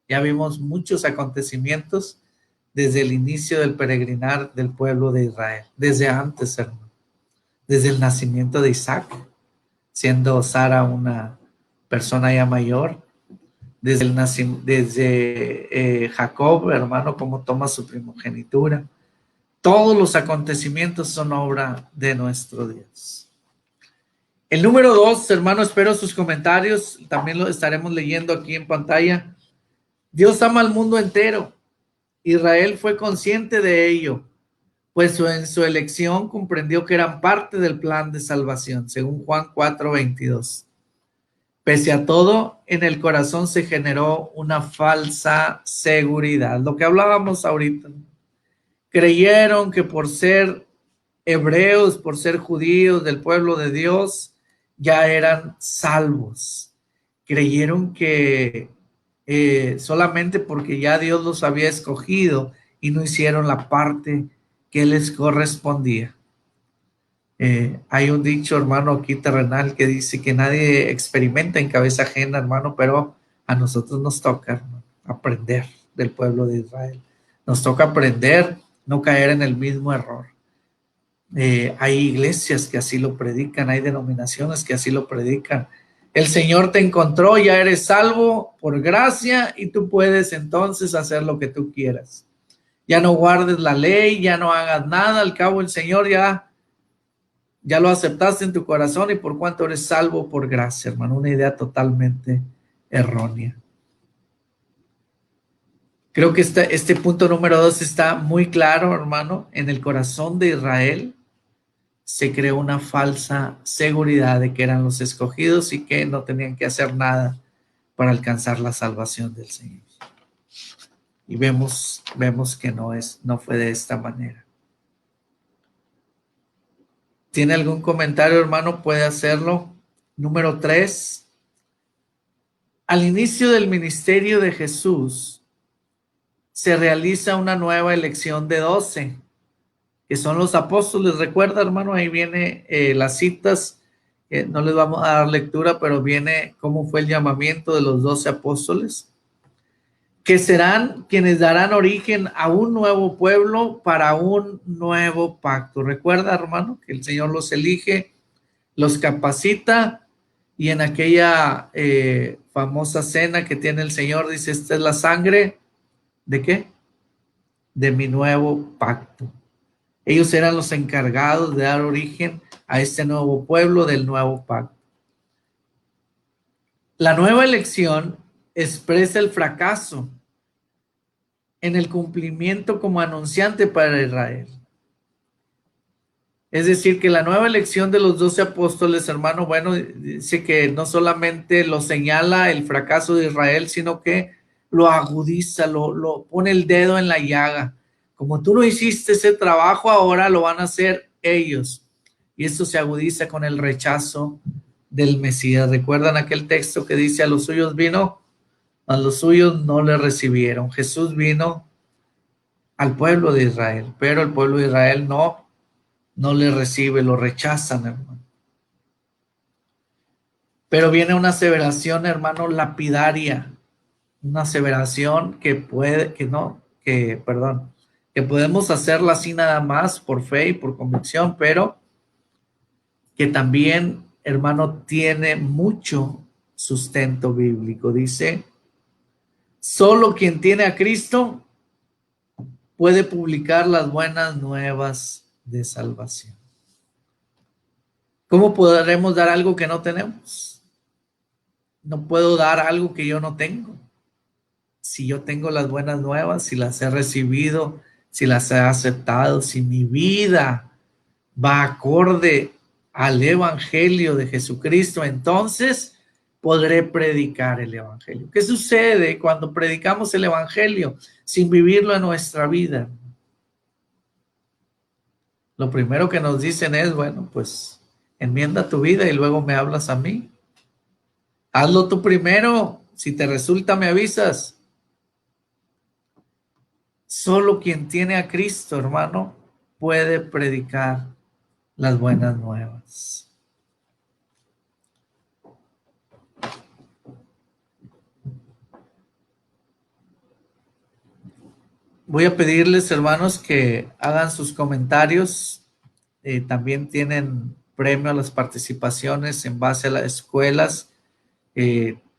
Ya vimos muchos acontecimientos desde el inicio del peregrinar del pueblo de Israel, desde antes, hermano, desde el nacimiento de Isaac, siendo Sara una persona ya mayor, desde Jacob, hermano, como toma su primogenitura. Todos los acontecimientos son obra de nuestro Dios. El número 2, hermano, espero sus comentarios, también lo estaremos leyendo aquí en pantalla. Dios ama al mundo entero. Israel fue consciente de ello, pues en su elección comprendió que eran parte del plan de salvación, según Juan 4:22. Pese a todo, en el corazón se generó una falsa seguridad, lo que hablábamos ahorita. Creyeron que por ser hebreos, por ser judíos del pueblo de Dios, ya eran salvos. Creyeron que solamente porque ya Dios los había escogido y no hicieron la parte que les correspondía. Hay un dicho, hermano, aquí terrenal que dice que nadie experimenta en cabeza ajena, hermano, pero a nosotros nos toca, hermano, aprender del pueblo de Israel. Nos toca aprender, no caer en el mismo error. Hay iglesias que así lo predican, hay denominaciones que así lo predican. El Señor te encontró, ya eres salvo por gracia y tú puedes entonces hacer lo que tú quieras. Ya no guardes la ley, ya no hagas nada, al cabo el Señor ya lo aceptaste en tu corazón y por cuanto eres salvo por gracia, hermano, una idea totalmente errónea. Creo que este punto número 2 está muy claro, hermano. En el corazón de Israel se creó una falsa seguridad de que eran los escogidos y que no tenían que hacer nada para alcanzar la salvación del Señor. Y vemos que no fue de esta manera. ¿Tiene algún comentario, hermano? Puede hacerlo. Número 3. Al inicio del ministerio de Jesús se realiza una nueva elección de 12, que son los apóstoles. Recuerda, hermano, ahí viene las citas, no les vamos a dar lectura, pero viene cómo fue el llamamiento de los 12 apóstoles, que serán quienes darán origen a un nuevo pueblo para un nuevo pacto. Recuerda, hermano, que el Señor los elige, los capacita, y en aquella famosa cena que tiene el Señor, dice, esta es la sangre, ¿de qué? De mi nuevo pacto. Ellos eran los encargados de dar origen a este nuevo pueblo del nuevo pacto. La nueva elección expresa el fracaso en el cumplimiento como anunciante para Israel. Es decir, que la nueva elección de los 12 apóstoles, hermano, bueno, dice que no solamente lo señala el fracaso de Israel, sino que lo agudiza, lo pone el dedo en la llaga. Como tú no hiciste ese trabajo, ahora lo van a hacer ellos. Y esto se agudiza con el rechazo del Mesías. ¿Recuerdan aquel texto que dice, a los suyos vino, a los suyos no le recibieron? Jesús vino al pueblo de Israel, pero el pueblo de Israel no le recibe, lo rechazan, hermano. Pero viene una aseveración, hermano, lapidaria, una aseveración que podemos hacerla así nada más por fe y por convicción, pero que también, hermano, tiene mucho sustento bíblico. Dice, solo quien tiene a Cristo puede publicar las buenas nuevas de salvación. ¿Cómo podremos dar algo que no tenemos? No puedo dar algo que yo no tengo. Si yo tengo las buenas nuevas, si las he recibido, si las he aceptado, si mi vida va acorde al Evangelio de Jesucristo, entonces podré predicar el Evangelio. ¿Qué sucede cuando predicamos el Evangelio sin vivirlo en nuestra vida? Lo primero que nos dicen es, bueno, pues enmienda tu vida y luego me hablas a mí. Hazlo tú primero, si te resulta me avisas. Solo quien tiene a Cristo, hermano, puede predicar las buenas nuevas. Voy a pedirles, hermanos, que hagan sus comentarios. También tienen premio a las participaciones en base a las escuelas.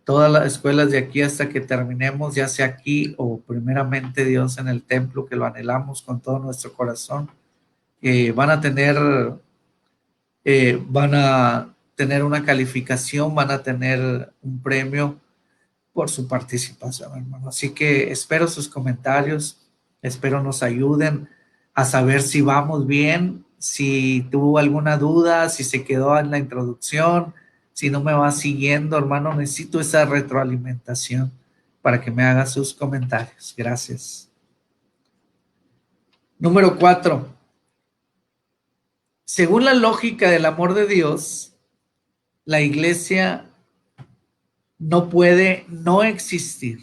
Todas las escuelas de aquí hasta que terminemos, ya sea aquí o primeramente Dios en el templo, que lo anhelamos con todo nuestro corazón, van a tener una calificación, van a tener un premio por su participación, hermano. Así que espero sus comentarios, espero nos ayuden a saber si vamos bien, si tuvo alguna duda, si se quedó en la introducción, si no me va siguiendo, hermano. Necesito esa retroalimentación para que me haga sus comentarios. Gracias. Número 4. Según la lógica del amor de Dios, la iglesia no puede no existir.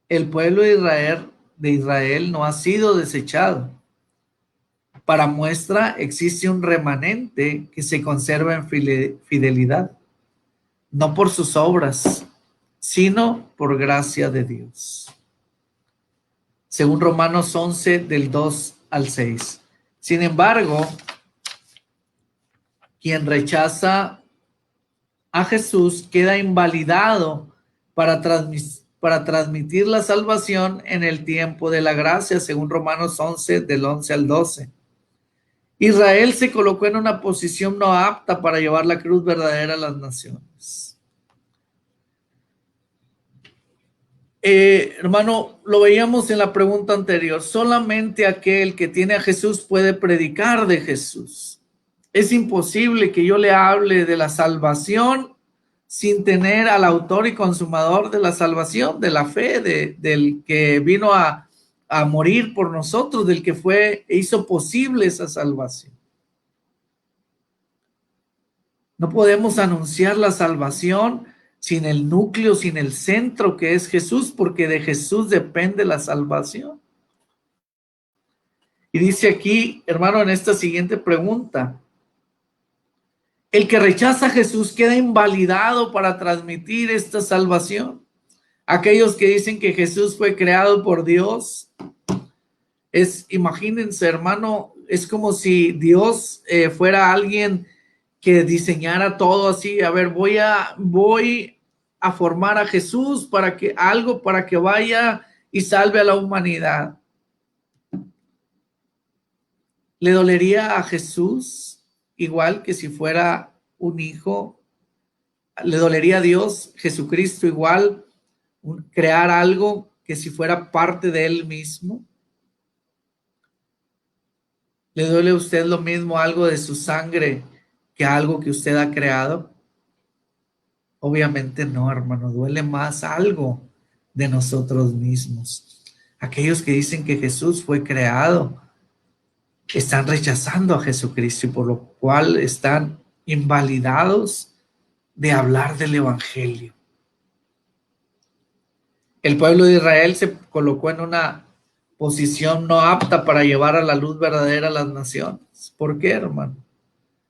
El pueblo de Israel no ha sido desechado. Para muestra, existe un remanente que se conserva en fidelidad, no por sus obras, sino por gracia de Dios. Según Romanos 11, del 2 al 6. Sin embargo, quien rechaza a Jesús queda invalidado para transmitir la salvación en el tiempo de la gracia, según Romanos 11, del 11 al 12. Israel se colocó en una posición no apta para llevar la cruz verdadera a las naciones. Hermano, lo veíamos en la pregunta anterior. Solamente aquel que tiene a Jesús puede predicar de Jesús. Es imposible que yo le hable de la salvación sin tener al autor y consumador de la salvación, de la fe, del que vino a morir por nosotros, del que hizo posible esa salvación. No podemos anunciar la salvación sin el núcleo, sin el centro que es Jesús, porque de Jesús depende la salvación. Y dice aquí, hermano, en esta siguiente pregunta: el que rechaza a Jesús queda invalidado para transmitir esta salvación. Aquellos que dicen que Jesús fue creado por Dios, imagínense, hermano, es como si Dios fuera alguien que diseñara todo así. A ver, voy a formar a Jesús para que vaya y salve a la humanidad. ¿Le dolería a Jesús igual que si fuera un hijo? ¿Le dolería a Dios, Jesucristo, igual crear algo que si fuera parte de él mismo? ¿Le duele a usted lo mismo algo de su sangre que algo que usted ha creado? Obviamente no, hermano. Duele más algo de nosotros mismos. Aquellos que dicen que Jesús fue creado están rechazando a Jesucristo y por lo cual están invalidados de hablar del Evangelio. El pueblo de Israel se colocó en una posición no apta para llevar a la luz verdadera a las naciones. ¿Por qué, hermano?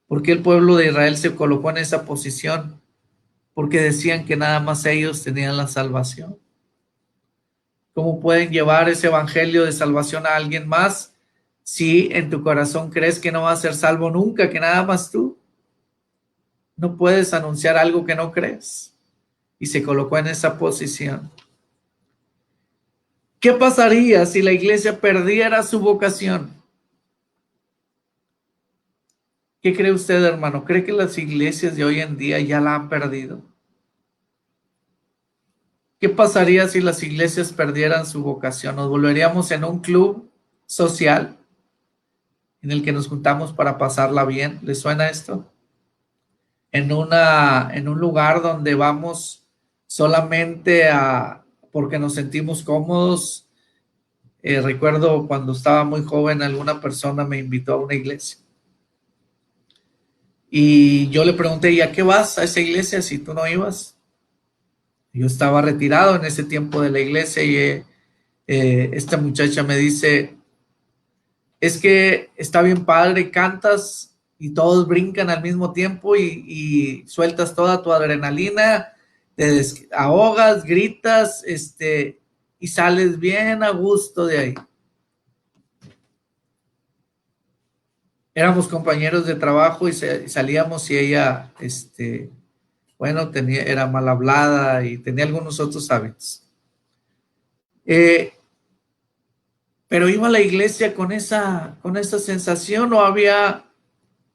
¿Por qué el pueblo de Israel se colocó en esa posición? Porque decían que nada más ellos tenían la salvación. ¿Cómo pueden llevar ese evangelio de salvación a alguien más si en tu corazón crees que no va a ser salvo nunca, que nada más tú? No puedes anunciar algo que no crees. Y se colocó en esa posición. ¿Qué pasaría si la iglesia perdiera su vocación? ¿Qué cree usted, hermano? ¿Cree que las iglesias de hoy en día ya la han perdido? ¿Qué pasaría si las iglesias perdieran su vocación? ¿Nos volveríamos en un club social en el que nos juntamos para pasarla bien. ¿Les suena esto? En un lugar donde vamos solamente porque nos sentimos cómodos. Recuerdo cuando estaba muy joven, alguna persona me invitó a una iglesia. Y yo le pregunté, ¿y a qué vas a esa iglesia si tú no ibas? Yo estaba retirado en ese tiempo de la iglesia y esta muchacha me dice, es que está bien padre, cantas y todos brincan al mismo tiempo y sueltas toda tu adrenalina, te ahogas, gritas, y sales bien a gusto de ahí. Éramos compañeros de trabajo y salíamos y ella, bueno, era mal hablada y tenía algunos otros hábitos. Pero iba a la iglesia con esa sensación, no había,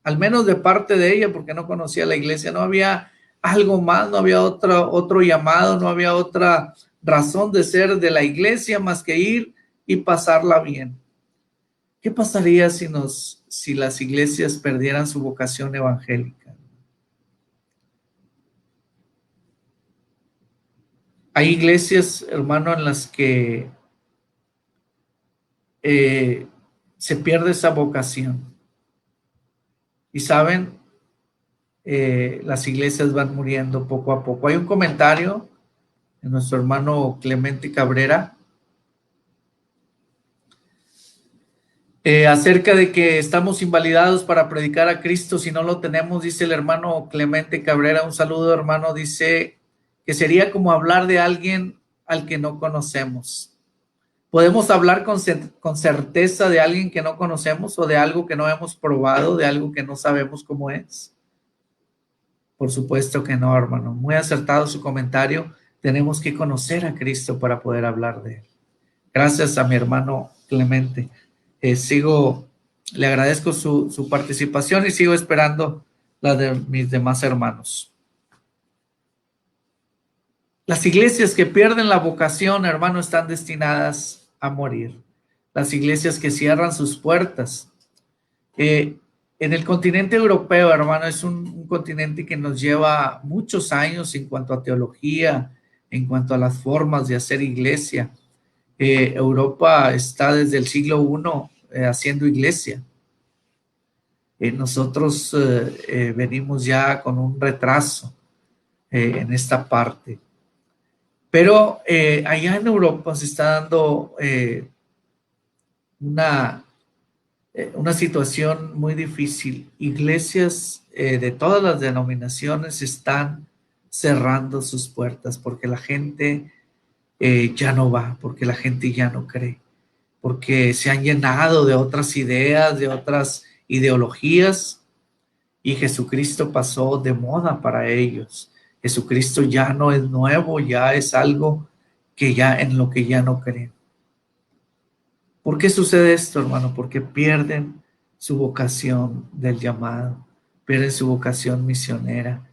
al menos de parte de ella, porque no conocía la iglesia, no había algo más, no había otro llamado, no había otra razón de ser de la iglesia más que ir y pasarla bien. ¿Qué pasaría si las iglesias perdieran su vocación evangélica? Hay iglesias, hermano, en las que se pierde esa vocación. Y saben, las iglesias van muriendo poco a poco. Hay un comentario de nuestro hermano Clemente Cabrera acerca de que estamos invalidados para predicar a Cristo si no lo tenemos. Dice el hermano Clemente Cabrera, un saludo, hermano, dice que sería como hablar de alguien al que no conocemos. ¿Podemos hablar con certeza de alguien que no conocemos o de algo que no hemos probado, de algo que no sabemos cómo es? Por supuesto que no, hermano. Muy acertado su comentario. Tenemos que conocer a Cristo para poder hablar de él. Gracias a mi hermano Clemente. Le agradezco su participación y sigo esperando la de mis demás hermanos. Las iglesias que pierden la vocación, hermano, están destinadas a morir. Las iglesias que cierran sus puertas. En el continente europeo, hermano, es un continente que nos lleva muchos años en cuanto a teología, en cuanto a las formas de hacer iglesia. Europa está desde el siglo I haciendo iglesia. Nosotros venimos ya con un retraso en esta parte. Pero allá en Europa se está dando una situación muy difícil. Iglesias de todas las denominaciones están cerrando sus puertas porque la gente ya no va, porque la gente ya no cree, porque se han llenado de otras ideas, de otras ideologías y Jesucristo pasó de moda para ellos. Jesucristo ya no es nuevo, ya es algo que en lo que ya no creen. ¿Por qué sucede esto, hermano? Porque pierden su vocación del llamado, pierden su vocación misionera.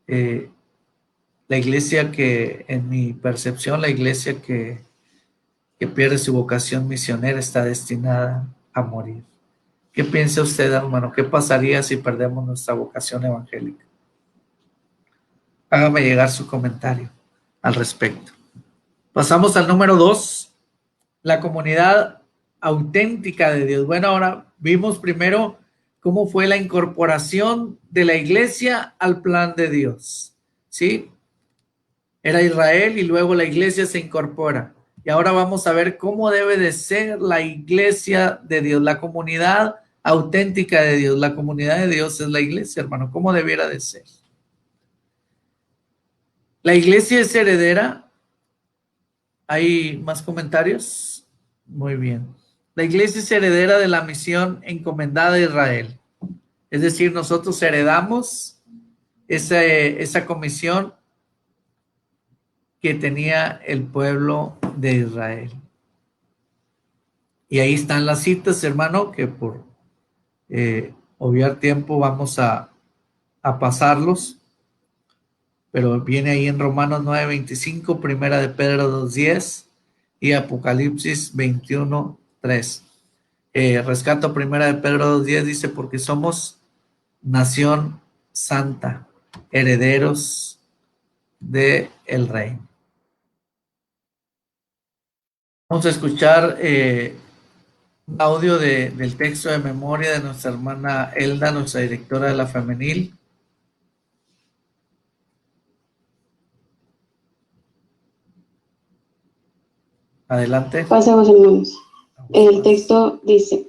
La iglesia que, en mi percepción, la iglesia que pierde su vocación misionera está destinada a morir. ¿Qué piensa usted, hermano? ¿Qué pasaría si perdemos nuestra vocación evangélica? Hágame llegar su comentario al respecto. Pasamos al número 2, la comunidad auténtica de Dios. Bueno, ahora vimos primero cómo fue la incorporación de la iglesia al plan de Dios. ¿Sí? Era Israel y luego la iglesia se incorpora. Y ahora vamos a ver cómo debe de ser la iglesia de Dios, la comunidad auténtica de Dios. La comunidad de Dios es la iglesia, hermano. ¿Cómo debiera de ser? La iglesia es heredera. ¿Hay más comentarios? Muy bien. La iglesia es heredera de la misión encomendada a Israel. Es decir, nosotros heredamos esa comisión que tenía el pueblo de Israel. Y ahí están las citas, hermano, que por obviar tiempo vamos a pasarlos. Pero viene ahí en Romanos 9:25, Primera de Pedro 2:10 y Apocalipsis 21:3. Rescato primera de Pedro 2:10, dice, porque somos nación santa, herederos de el reino. Vamos a escuchar un audio del texto de memoria de nuestra hermana Elda, nuestra directora de la femenil. Adelante. Pasemos, hermanos. El texto dice: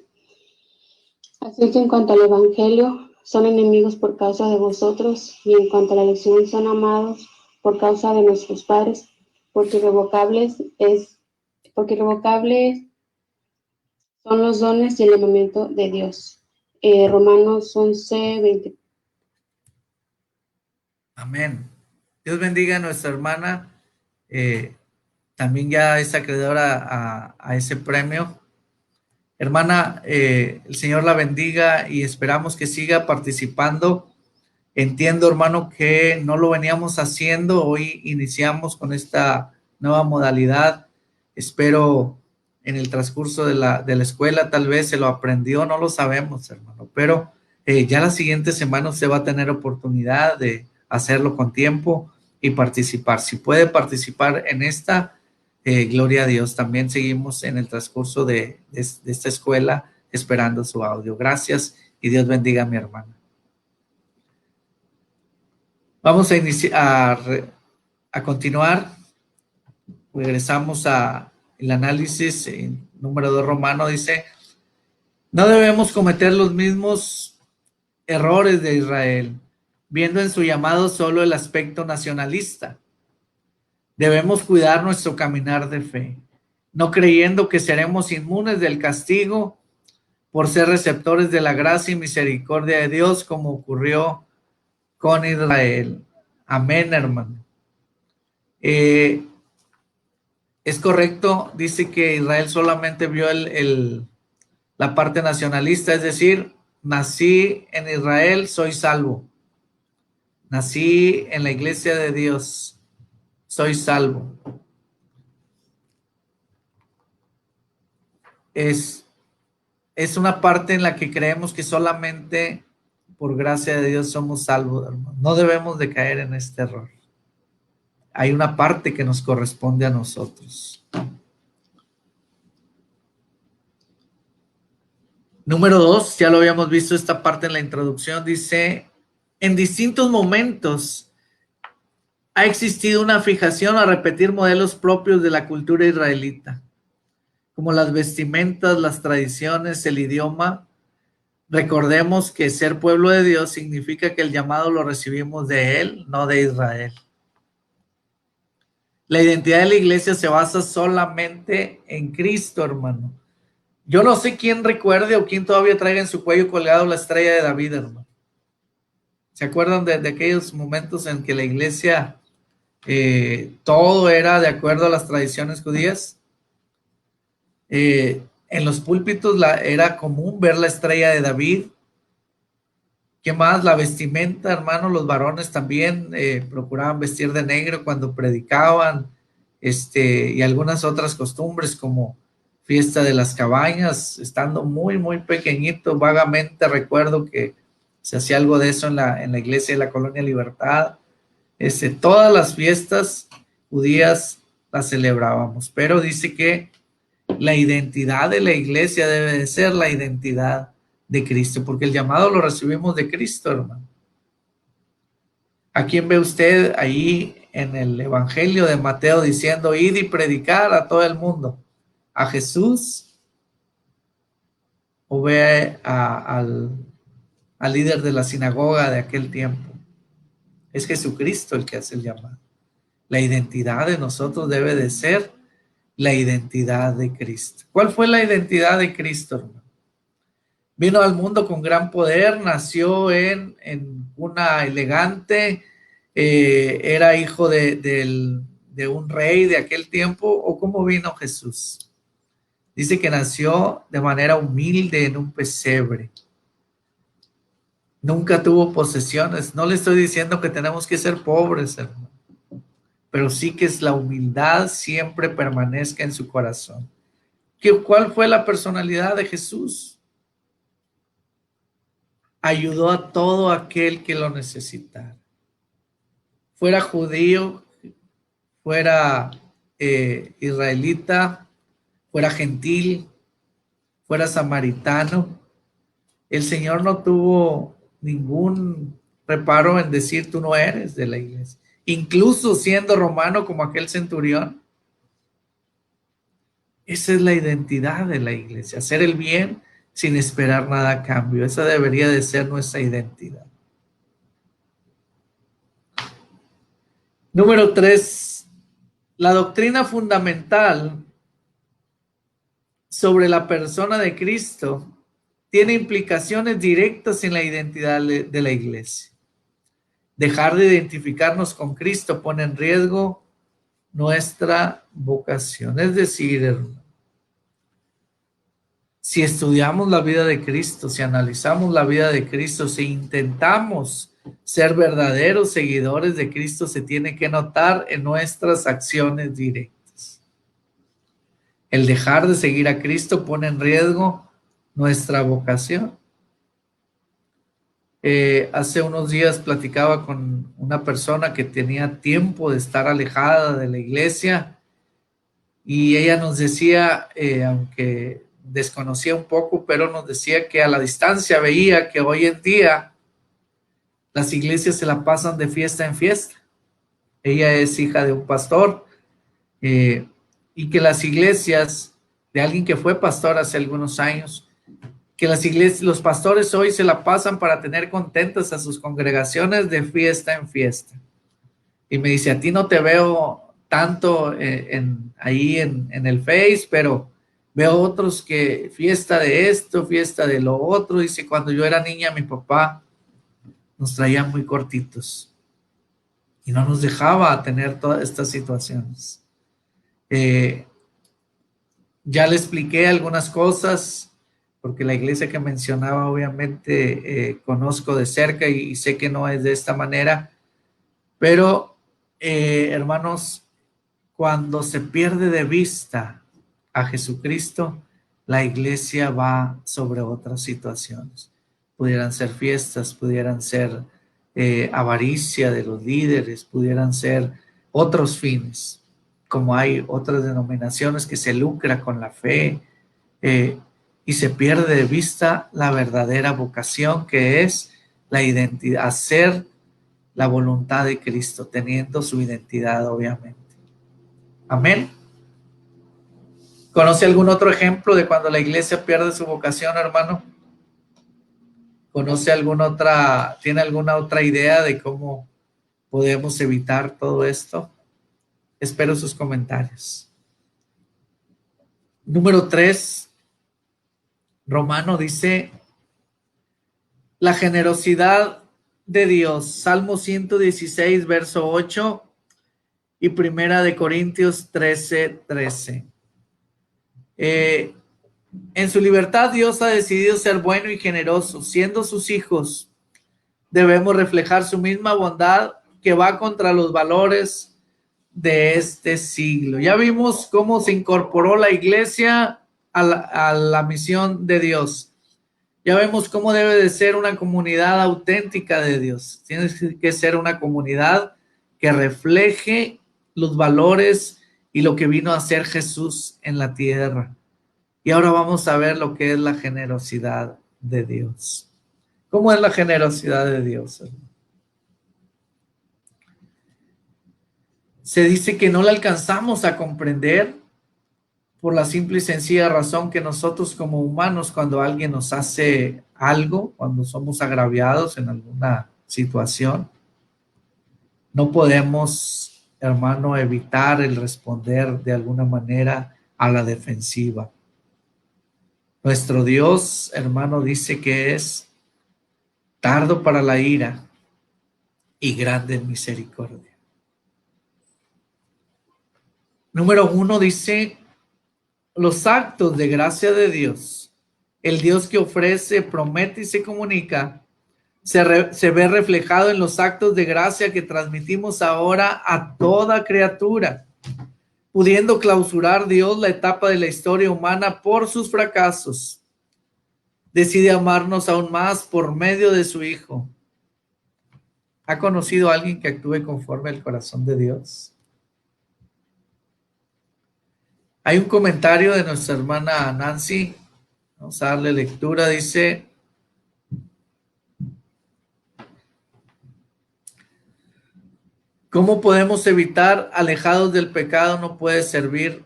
así que en cuanto al Evangelio, son enemigos por causa de vosotros, y en cuanto a la elección, son amados por causa de nuestros padres, porque irrevocables son los dones y el llamamiento de Dios. Romanos 11:20. Amén. Dios bendiga a nuestra hermana. También ya es acreedora a ese premio. Hermana, el Señor la bendiga y esperamos que siga participando. Entiendo, hermano, que no lo veníamos haciendo. Hoy iniciamos con esta nueva modalidad. Espero en el transcurso de la escuela tal vez se lo aprendió, no lo sabemos, hermano, pero ya la siguiente semana usted va a tener oportunidad de hacerlo con tiempo y participar. Si puede participar en esta, gloria a Dios. También seguimos en el transcurso de esta escuela esperando su audio. Gracias y Dios bendiga a mi hermana. Vamos a iniciar a continuar. Regresamos a el análisis. Número 2 Romano dice: no debemos cometer los mismos errores de Israel, viendo en su llamado solo el aspecto nacionalista. Debemos cuidar nuestro caminar de fe, no creyendo que seremos inmunes del castigo por ser receptores de la gracia y misericordia de Dios, como ocurrió con Israel. Amén, hermano. Es correcto, dice que Israel solamente vio la parte nacionalista, es decir, nací en Israel, soy salvo. Nací en la iglesia de Dios, soy salvo. Es una parte en la que creemos que solamente por gracia de Dios somos salvos, hermano. No debemos de caer en este error. Hay una parte que nos corresponde a nosotros. Número 2, ya lo habíamos visto esta parte en la introducción, dice: en distintos momentos ha existido una fijación a repetir modelos propios de la cultura israelita, como las vestimentas, las tradiciones, el idioma. Recordemos que ser pueblo de Dios significa que el llamado lo recibimos de Él, no de Israel. La identidad de la iglesia se basa solamente en Cristo, hermano. Yo no sé quién recuerde o quién todavía traiga en su cuello colgado la estrella de David, hermano. ¿Se acuerdan de aquellos momentos en que la iglesia todo era de acuerdo a las tradiciones judías? En los púlpitos era común ver la estrella de David. ¿Qué más? La vestimenta, hermano, los varones también procuraban vestir de negro cuando predicaban, y algunas otras costumbres como fiesta de las cabañas. Estando muy, muy pequeñito, vagamente recuerdo que se hacía algo de eso en la iglesia de la Colonia Libertad. Todas las fiestas judías las celebrábamos, pero dice que la identidad de la iglesia debe de ser la identidad de Cristo, porque el llamado lo recibimos de Cristo, hermano. ¿A quién ve usted ahí en el Evangelio de Mateo diciendo: id y predicar a todo el mundo? ¿A Jesús? ¿O ve al líder de la sinagoga de aquel tiempo? Es Jesucristo el que hace el llamado. La identidad de nosotros debe de ser la identidad de Cristo. ¿Cuál fue la identidad de Cristo, hermano? Vino al mundo con gran poder, nació en una elegante, era hijo de un rey de aquel tiempo. ¿O cómo vino Jesús? Dice que nació de manera humilde en un pesebre. Nunca tuvo posesiones. No le estoy diciendo que tenemos que ser pobres, hermano, pero sí que es la humildad siempre permanezca en su corazón. ¿Cuál fue la personalidad de Jesús? Ayudó a todo aquel que lo necesitara. Fuera judío, fuera israelita, fuera gentil, fuera samaritano. El Señor no tuvo ningún reparo en decir: tú no eres de la iglesia. Incluso siendo romano como aquel centurión. Esa es la identidad de la iglesia, hacer el bien sin esperar nada a cambio. Esa debería de ser nuestra identidad. Número 3, la doctrina fundamental sobre la persona de Cristo tiene implicaciones directas en la identidad de la iglesia. Dejar de identificarnos con Cristo pone en riesgo nuestra vocación. Es decir, hermano, si estudiamos la vida de Cristo, si analizamos la vida de Cristo, si intentamos ser verdaderos seguidores de Cristo, se tiene que notar en nuestras acciones directas. El dejar de seguir a Cristo pone en riesgo nuestra vocación. Hace unos días platicaba con una persona que tenía tiempo de estar alejada de la iglesia y ella nos decía, aunque desconocía un poco, pero nos decía que a la distancia veía que hoy en día las iglesias se la pasan de fiesta en fiesta. Ella es hija de un pastor y que las iglesias, de alguien que fue pastor hace algunos años, que las iglesias, los pastores hoy se la pasan para tener contentas a sus congregaciones de fiesta en fiesta. Y me dice: a ti no te veo tanto ahí en el Face, pero veo otros que fiesta de esto, fiesta de lo otro. Dice: cuando yo era niña, mi papá nos traía muy cortitos y no nos dejaba tener todas estas situaciones. Ya le expliqué algunas cosas, porque la iglesia que mencionaba obviamente conozco de cerca y sé que no es de esta manera, pero hermanos, cuando se pierde de vista a Jesucristo, la iglesia va sobre otras situaciones. Pudieran ser fiestas, pudieran ser avaricia de los líderes, pudieran ser otros fines, como hay otras denominaciones que se lucra con la fe, y se pierde de vista la verdadera vocación, que es la identidad, hacer la voluntad de Cristo, teniendo su identidad obviamente. Amén. ¿Conoce algún otro ejemplo de cuando la iglesia pierde su vocación, hermano? ¿Conoce tiene alguna otra idea de cómo podemos evitar todo esto? Espero sus comentarios. Número 3, Romano dice: la generosidad de Dios. Salmo 116, verso 8 y Primera de Corintios 13:13. En su libertad Dios ha decidido ser bueno y generoso. Siendo sus hijos, debemos reflejar su misma bondad que va contra los valores de este siglo. Ya vimos cómo se incorporó la iglesia a la misión de Dios. Ya vemos cómo debe de ser una comunidad auténtica de Dios. Tiene que ser una comunidad que refleje los valores y lo que vino a hacer Jesús en la tierra. Y ahora vamos a ver lo que es la generosidad de Dios. ¿Cómo es la generosidad de Dios? Se dice que no la alcanzamos a comprender por la simple y sencilla razón que nosotros como humanos, cuando alguien nos hace algo, cuando somos agraviados en alguna situación, no podemos, hermano, evitar el responder de alguna manera a la defensiva. Nuestro Dios, hermano, dice que es tardo para la ira y grande en misericordia. Número 1 dice: los actos de gracia de Dios, el Dios que ofrece, promete y se comunica, se ve reflejado en los actos de gracia que transmitimos ahora a toda criatura. pudiendo clausurar Dios la etapa de la historia humana por sus fracasos, decide amarnos aún más por medio de su Hijo. ¿Ha conocido a alguien que actúe conforme al corazón de Dios? Hay un comentario de nuestra hermana Nancy. Vamos a darle lectura. Dice: ¿cómo podemos evitar alejados del pecado? No puede servir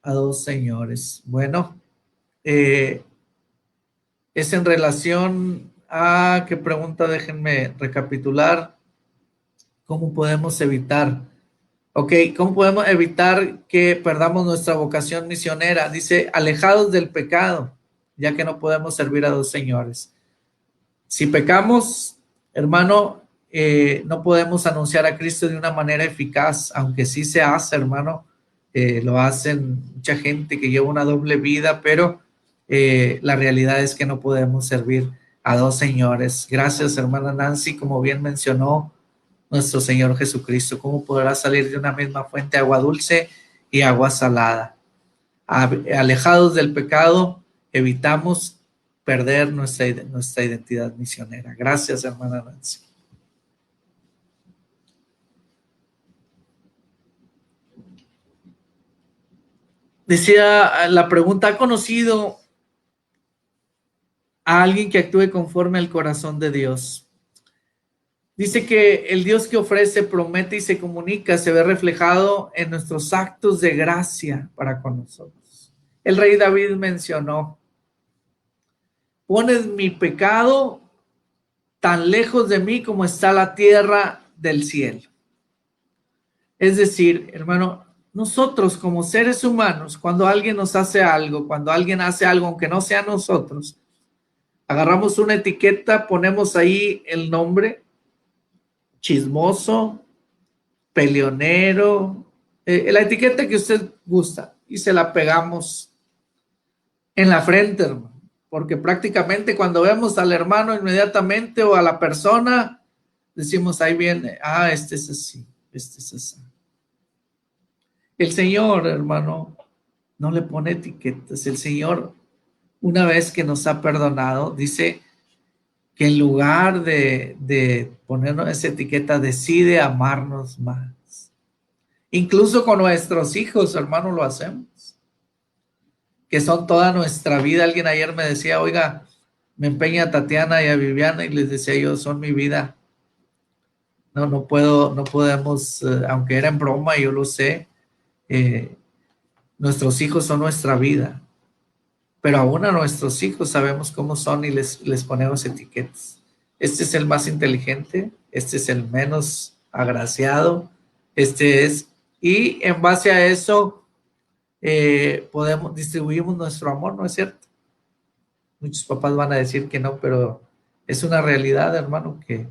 a dos señores. Bueno, es en relación a, ¿qué pregunta? Déjenme recapitular. ¿Cómo podemos evitar? Ok, ¿cómo podemos evitar que perdamos nuestra vocación misionera? Dice, alejados del pecado, ya que no podemos servir a dos señores. Si pecamos, hermano, no podemos anunciar a Cristo de una manera eficaz, aunque sí se hace, hermano. Lo hacen mucha gente que lleva una doble vida, pero la realidad es que no podemos servir a dos señores. Gracias, hermana Nancy, como bien mencionó nuestro Señor Jesucristo. ¿Cómo podrá salir de una misma fuente agua dulce y agua salada? Alejados del pecado, evitamos perder nuestra identidad misionera. Gracias, hermana Nancy. Decía la pregunta: ¿ha conocido a alguien que actúe conforme al corazón de Dios? Dice que el Dios que ofrece, promete y se comunica se ve reflejado en nuestros actos de gracia para con nosotros. El rey David mencionó: pones mi pecado tan lejos de mí como está la tierra del cielo. Es decir, hermano, nosotros como seres humanos, cuando alguien nos hace algo, cuando alguien hace algo, aunque no sea nosotros, agarramos una etiqueta, ponemos ahí el nombre: chismoso, peleonero, la etiqueta que usted gusta, y se la pegamos en la frente, hermano, porque prácticamente cuando vemos al hermano inmediatamente o a la persona, decimos, ahí viene, este es así, este es así. El Señor, hermano, no le pone etiquetas. El Señor, una vez que nos ha perdonado, dice que en lugar de ponernos esa etiqueta, decide amarnos más. Incluso con nuestros hijos, hermano, lo hacemos, que son toda nuestra vida. Alguien ayer me decía, oiga, me empeña a Tatiana y a Viviana, y les decía yo, son mi vida. No podemos, aunque era en broma, yo lo sé, nuestros hijos son nuestra vida, pero aún a nuestros hijos sabemos cómo son y les ponemos etiquetas. Este es el más inteligente, este es el menos agraciado, y en base a eso distribuimos nuestro amor, ¿no es cierto? Muchos papás van a decir que no, pero es una realidad, hermano, que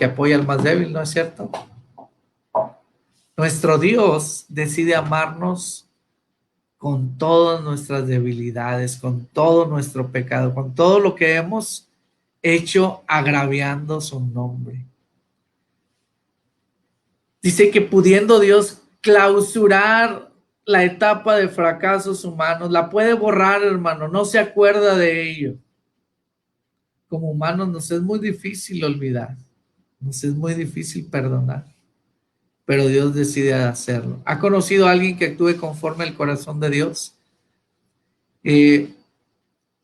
apoya al más débil, ¿no es cierto? Nuestro Dios decide amarnos con todas nuestras debilidades, con todo nuestro pecado, con todo lo que hemos hecho agraviando su nombre. Dice que pudiendo Dios clausurar la etapa de fracasos humanos, la puede borrar, hermano, no se acuerda de ello. Como humanos nos es muy difícil olvidar, nos es muy difícil perdonar, pero Dios decide hacerlo. ¿Ha conocido a alguien que actúe conforme al corazón de Dios?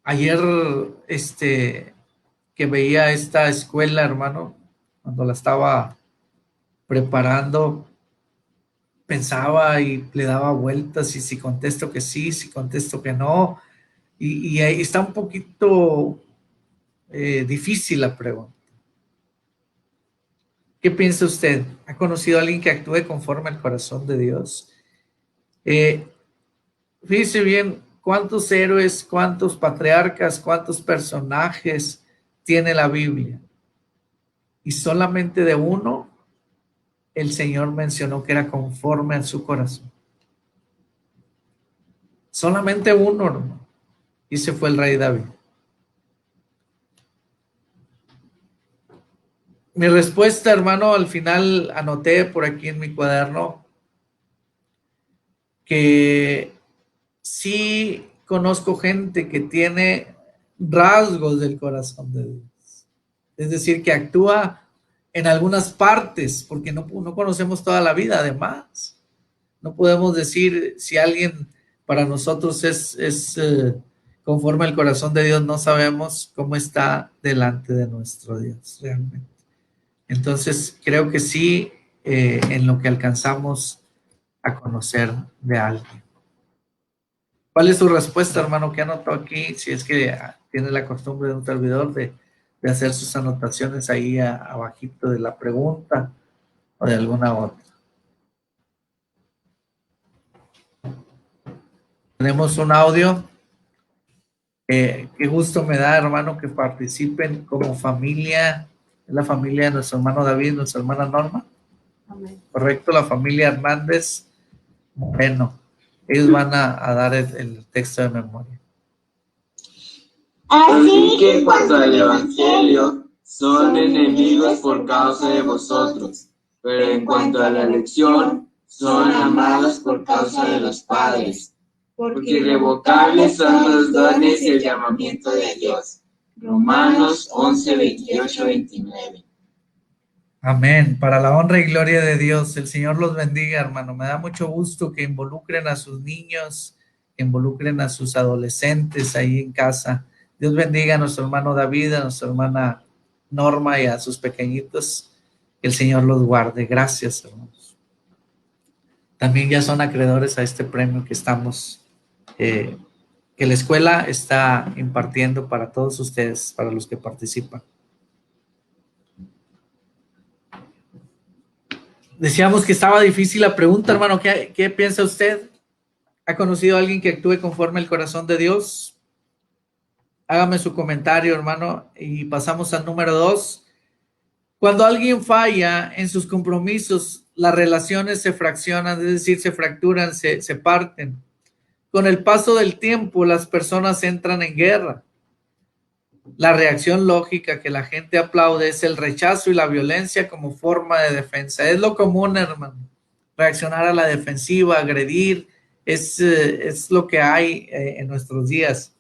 Ayer, que veía esta escuela, hermano, cuando la estaba preparando, pensaba y le daba vueltas, y si contesto que sí, si contesto que no, y ahí está un poquito difícil la pregunta. ¿Qué piensa usted? ¿Ha conocido a alguien que actúe conforme al corazón de Dios? Fíjese bien, cuántos héroes, cuántos patriarcas, cuántos personajes tiene la Biblia. Y solamente de uno el Señor mencionó que era conforme a su corazón. Solamente uno, hermano. Y ese fue el rey David. Mi respuesta, hermano, al final anoté por aquí en mi cuaderno que sí conozco gente que tiene rasgos del corazón de Dios. Es decir, que actúa en algunas partes, porque no conocemos toda la vida, además. No podemos decir si alguien para nosotros es conforme al corazón de Dios, no sabemos cómo está delante de nuestro Dios realmente. Entonces, creo que sí, en lo que alcanzamos a conocer de alguien. ¿Cuál es su respuesta, hermano? ¿Qué anotó aquí? Si es que tiene la costumbre de un servidor de hacer sus anotaciones ahí abajito de la pregunta o de alguna otra. Tenemos un audio. Qué gusto me da, hermano, que participen como familia. Es la familia de nuestro hermano David, nuestra hermana Norma. Amén. Correcto, la familia Hernández Moreno. Ellos van a dar el texto de memoria. Así que en cuanto al Evangelio, son enemigos por causa de vosotros, pero en cuanto a la elección, son amados por causa de los padres, porque irrevocables son los dones y el llamamiento de Dios. Romanos 11, 28, 29. Amén. Para la honra y gloria de Dios, el Señor los bendiga, hermano. Me da mucho gusto que involucren a sus niños, que involucren a sus adolescentes ahí en casa. Dios bendiga a nuestro hermano David, a nuestra hermana Norma y a sus pequeñitos. Que el Señor los guarde. Gracias, hermanos. También ya son acreedores a este premio que estamos, que la escuela está impartiendo para todos ustedes, para los que participan. Decíamos que estaba difícil la pregunta, hermano. ¿Qué piensa usted? ¿Ha conocido a alguien que actúe conforme al corazón de Dios? Hágame su comentario, hermano, y pasamos al número 2. Cuando alguien falla en sus compromisos, las relaciones se fraccionan, es decir, se fracturan, se parten. Con el paso del tiempo, las personas entran en guerra. La reacción lógica que la gente aplaude es el rechazo y la violencia como forma de defensa. Es lo común, hermano. Reaccionar a la defensiva, agredir, es lo que hay en nuestros días.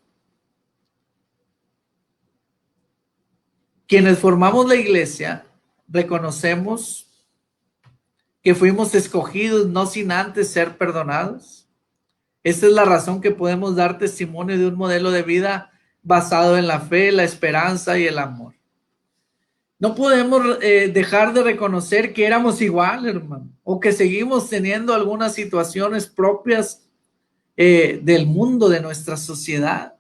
Quienes formamos la iglesia, reconocemos que fuimos escogidos no sin antes ser perdonados. Esta es la razón que podemos dar testimonio de un modelo de vida basado en la fe, la esperanza y el amor. No podemos dejar de reconocer que éramos igual, hermano, o que seguimos teniendo algunas situaciones propias del mundo, de nuestra sociedad.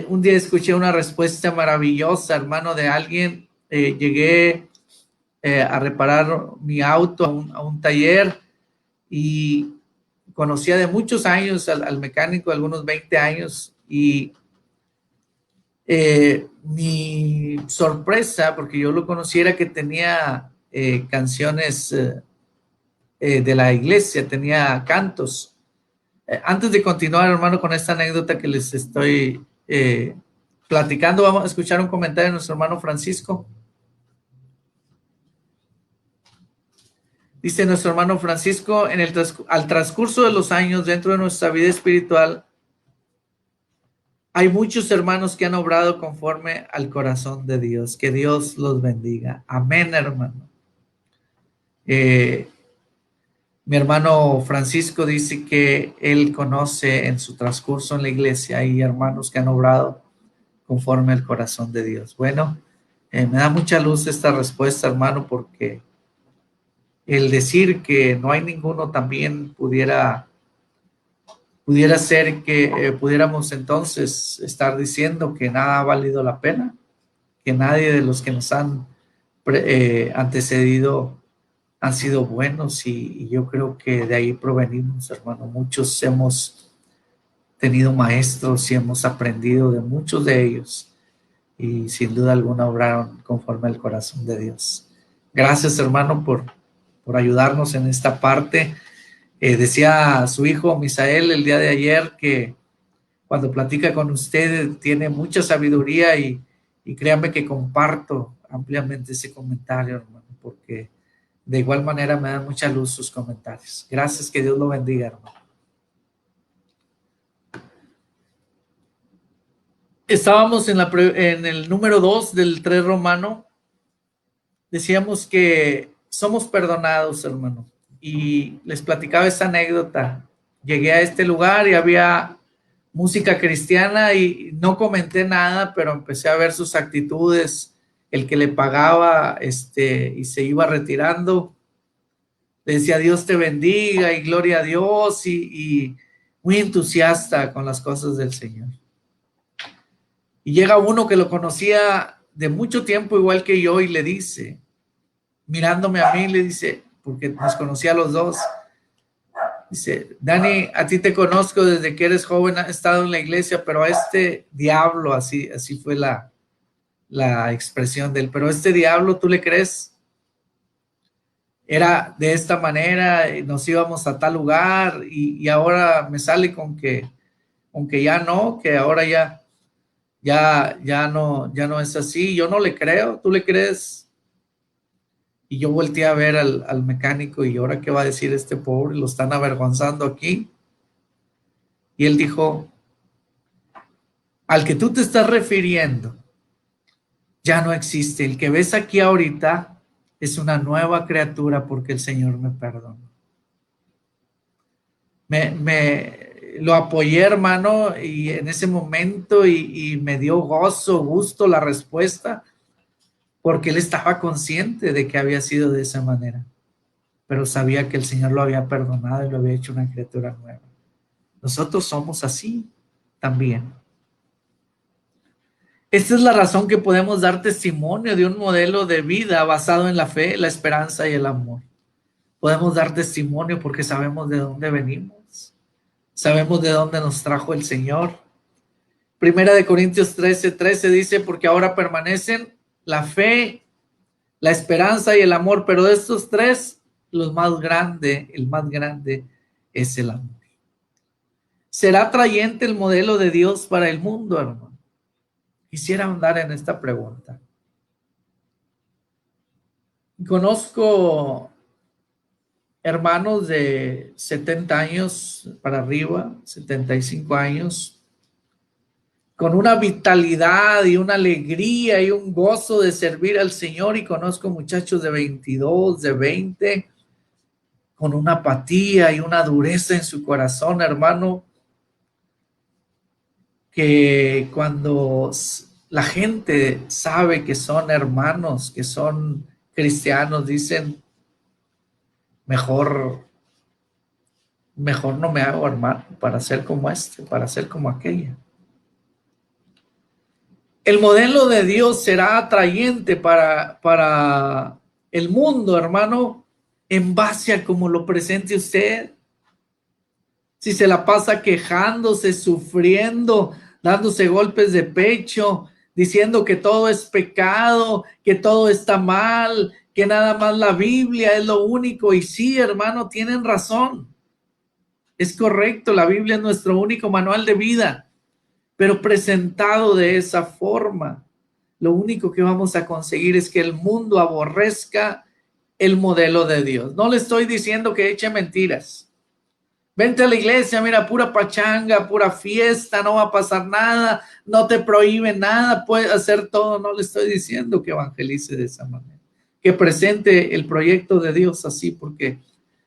Un día escuché una respuesta maravillosa, hermano, de alguien. Llegué a reparar mi auto a un taller y conocía de muchos años al mecánico, algunos 20 años, y mi sorpresa, porque yo lo conociera, que tenía canciones de la iglesia, tenía cantos. Antes de continuar, hermano, con esta anécdota que les estoy platicando, vamos a escuchar un comentario de nuestro hermano Francisco. Dice nuestro hermano Francisco: al transcurso de los años dentro de nuestra vida espiritual, hay muchos hermanos que han obrado conforme al corazón de Dios. Que Dios los bendiga. Amén, hermano. Mi hermano Francisco dice que él conoce en su transcurso en la iglesia, hay hermanos que han obrado conforme al corazón de Dios. Bueno, me da mucha luz esta respuesta, hermano, porque el decir que no hay ninguno también pudiera ser que pudiéramos entonces estar diciendo que nada ha valido la pena, que nadie de los que nos han antecedido han sido buenos, y yo creo que de ahí provenimos, hermano. Muchos hemos tenido maestros y hemos aprendido de muchos de ellos, y sin duda alguna obraron conforme al corazón de Dios. Gracias, hermano, por ayudarnos en esta parte. Decía su hijo Misael el día de ayer que cuando platica con usted tiene mucha sabiduría, y créanme que comparto ampliamente ese comentario, hermano, porque De igual manera me dan mucha luz sus comentarios. Gracias, que Dios lo bendiga, hermano. Estábamos en el número 2 del 3 romano. Decíamos que somos perdonados, hermano. Y les platicaba esta anécdota. Llegué a este lugar y había música cristiana y no comenté nada, pero empecé a ver sus actitudes. El que le pagaba y se iba retirando, le decía Dios te bendiga y gloria a Dios, y muy entusiasta con las cosas del Señor. Y llega uno que lo conocía de mucho tiempo igual que yo y le dice, mirándome a mí, le dice, porque nos conocía a los dos, dice, Dani, a ti te conozco desde que eres joven, has estado en la iglesia, pero a este diablo, así fue la expresión de él, pero a este diablo, ¿tú le crees? Era de esta manera, nos íbamos a tal lugar y ahora me sale con que ya no, que ahora ya no es así. Yo no le creo, ¿tú le crees? Y yo volteé a ver al mecánico y ahora qué va a decir este pobre, lo están avergonzando aquí. Y él dijo, al que tú te estás refiriendo ya no existe, el que ves aquí ahorita es una nueva criatura porque el Señor me perdonó. Lo apoyé, hermano, y en ese momento y me dio gusto la respuesta, porque él estaba consciente de que había sido de esa manera, pero sabía que el Señor lo había perdonado y lo había hecho una criatura nueva. Nosotros somos así también. Esta es la razón que podemos dar testimonio de un modelo de vida basado en la fe, la esperanza y el amor. Podemos dar testimonio porque sabemos de dónde venimos. Sabemos de dónde nos trajo el Señor. Primera de Corintios 13:13 dice, porque ahora permanecen la fe, la esperanza y el amor, pero de estos tres, el más grande es el amor. ¿Será atrayente el modelo de Dios para el mundo, hermano? Quisiera ahondar en esta pregunta. Conozco hermanos de 70 años para arriba, 75 años, con una vitalidad y una alegría y un gozo de servir al Señor, y conozco muchachos de 22, de 20, con una apatía y una dureza en su corazón, hermano, que cuando la gente sabe que son hermanos, que son cristianos, dicen, mejor no me hago hermano para ser como para ser como aquella. El modelo de Dios será atrayente para el mundo, hermano, en base a cómo lo presente usted. Si se la pasa quejándose, sufriendo, dándose golpes de pecho, diciendo que todo es pecado, que todo está mal, que nada más la Biblia es lo único. Y sí, hermano, tienen razón. Es correcto, la Biblia es nuestro único manual de vida, pero presentado de esa forma, lo único que vamos a conseguir es que el mundo aborrezca el modelo de Dios. No le estoy diciendo que eche mentiras. Vente a la iglesia, mira, pura pachanga, pura fiesta, no va a pasar nada, no te prohíbe nada, puedes hacer todo. No le estoy diciendo que evangelice de esa manera, que presente el proyecto de Dios así, porque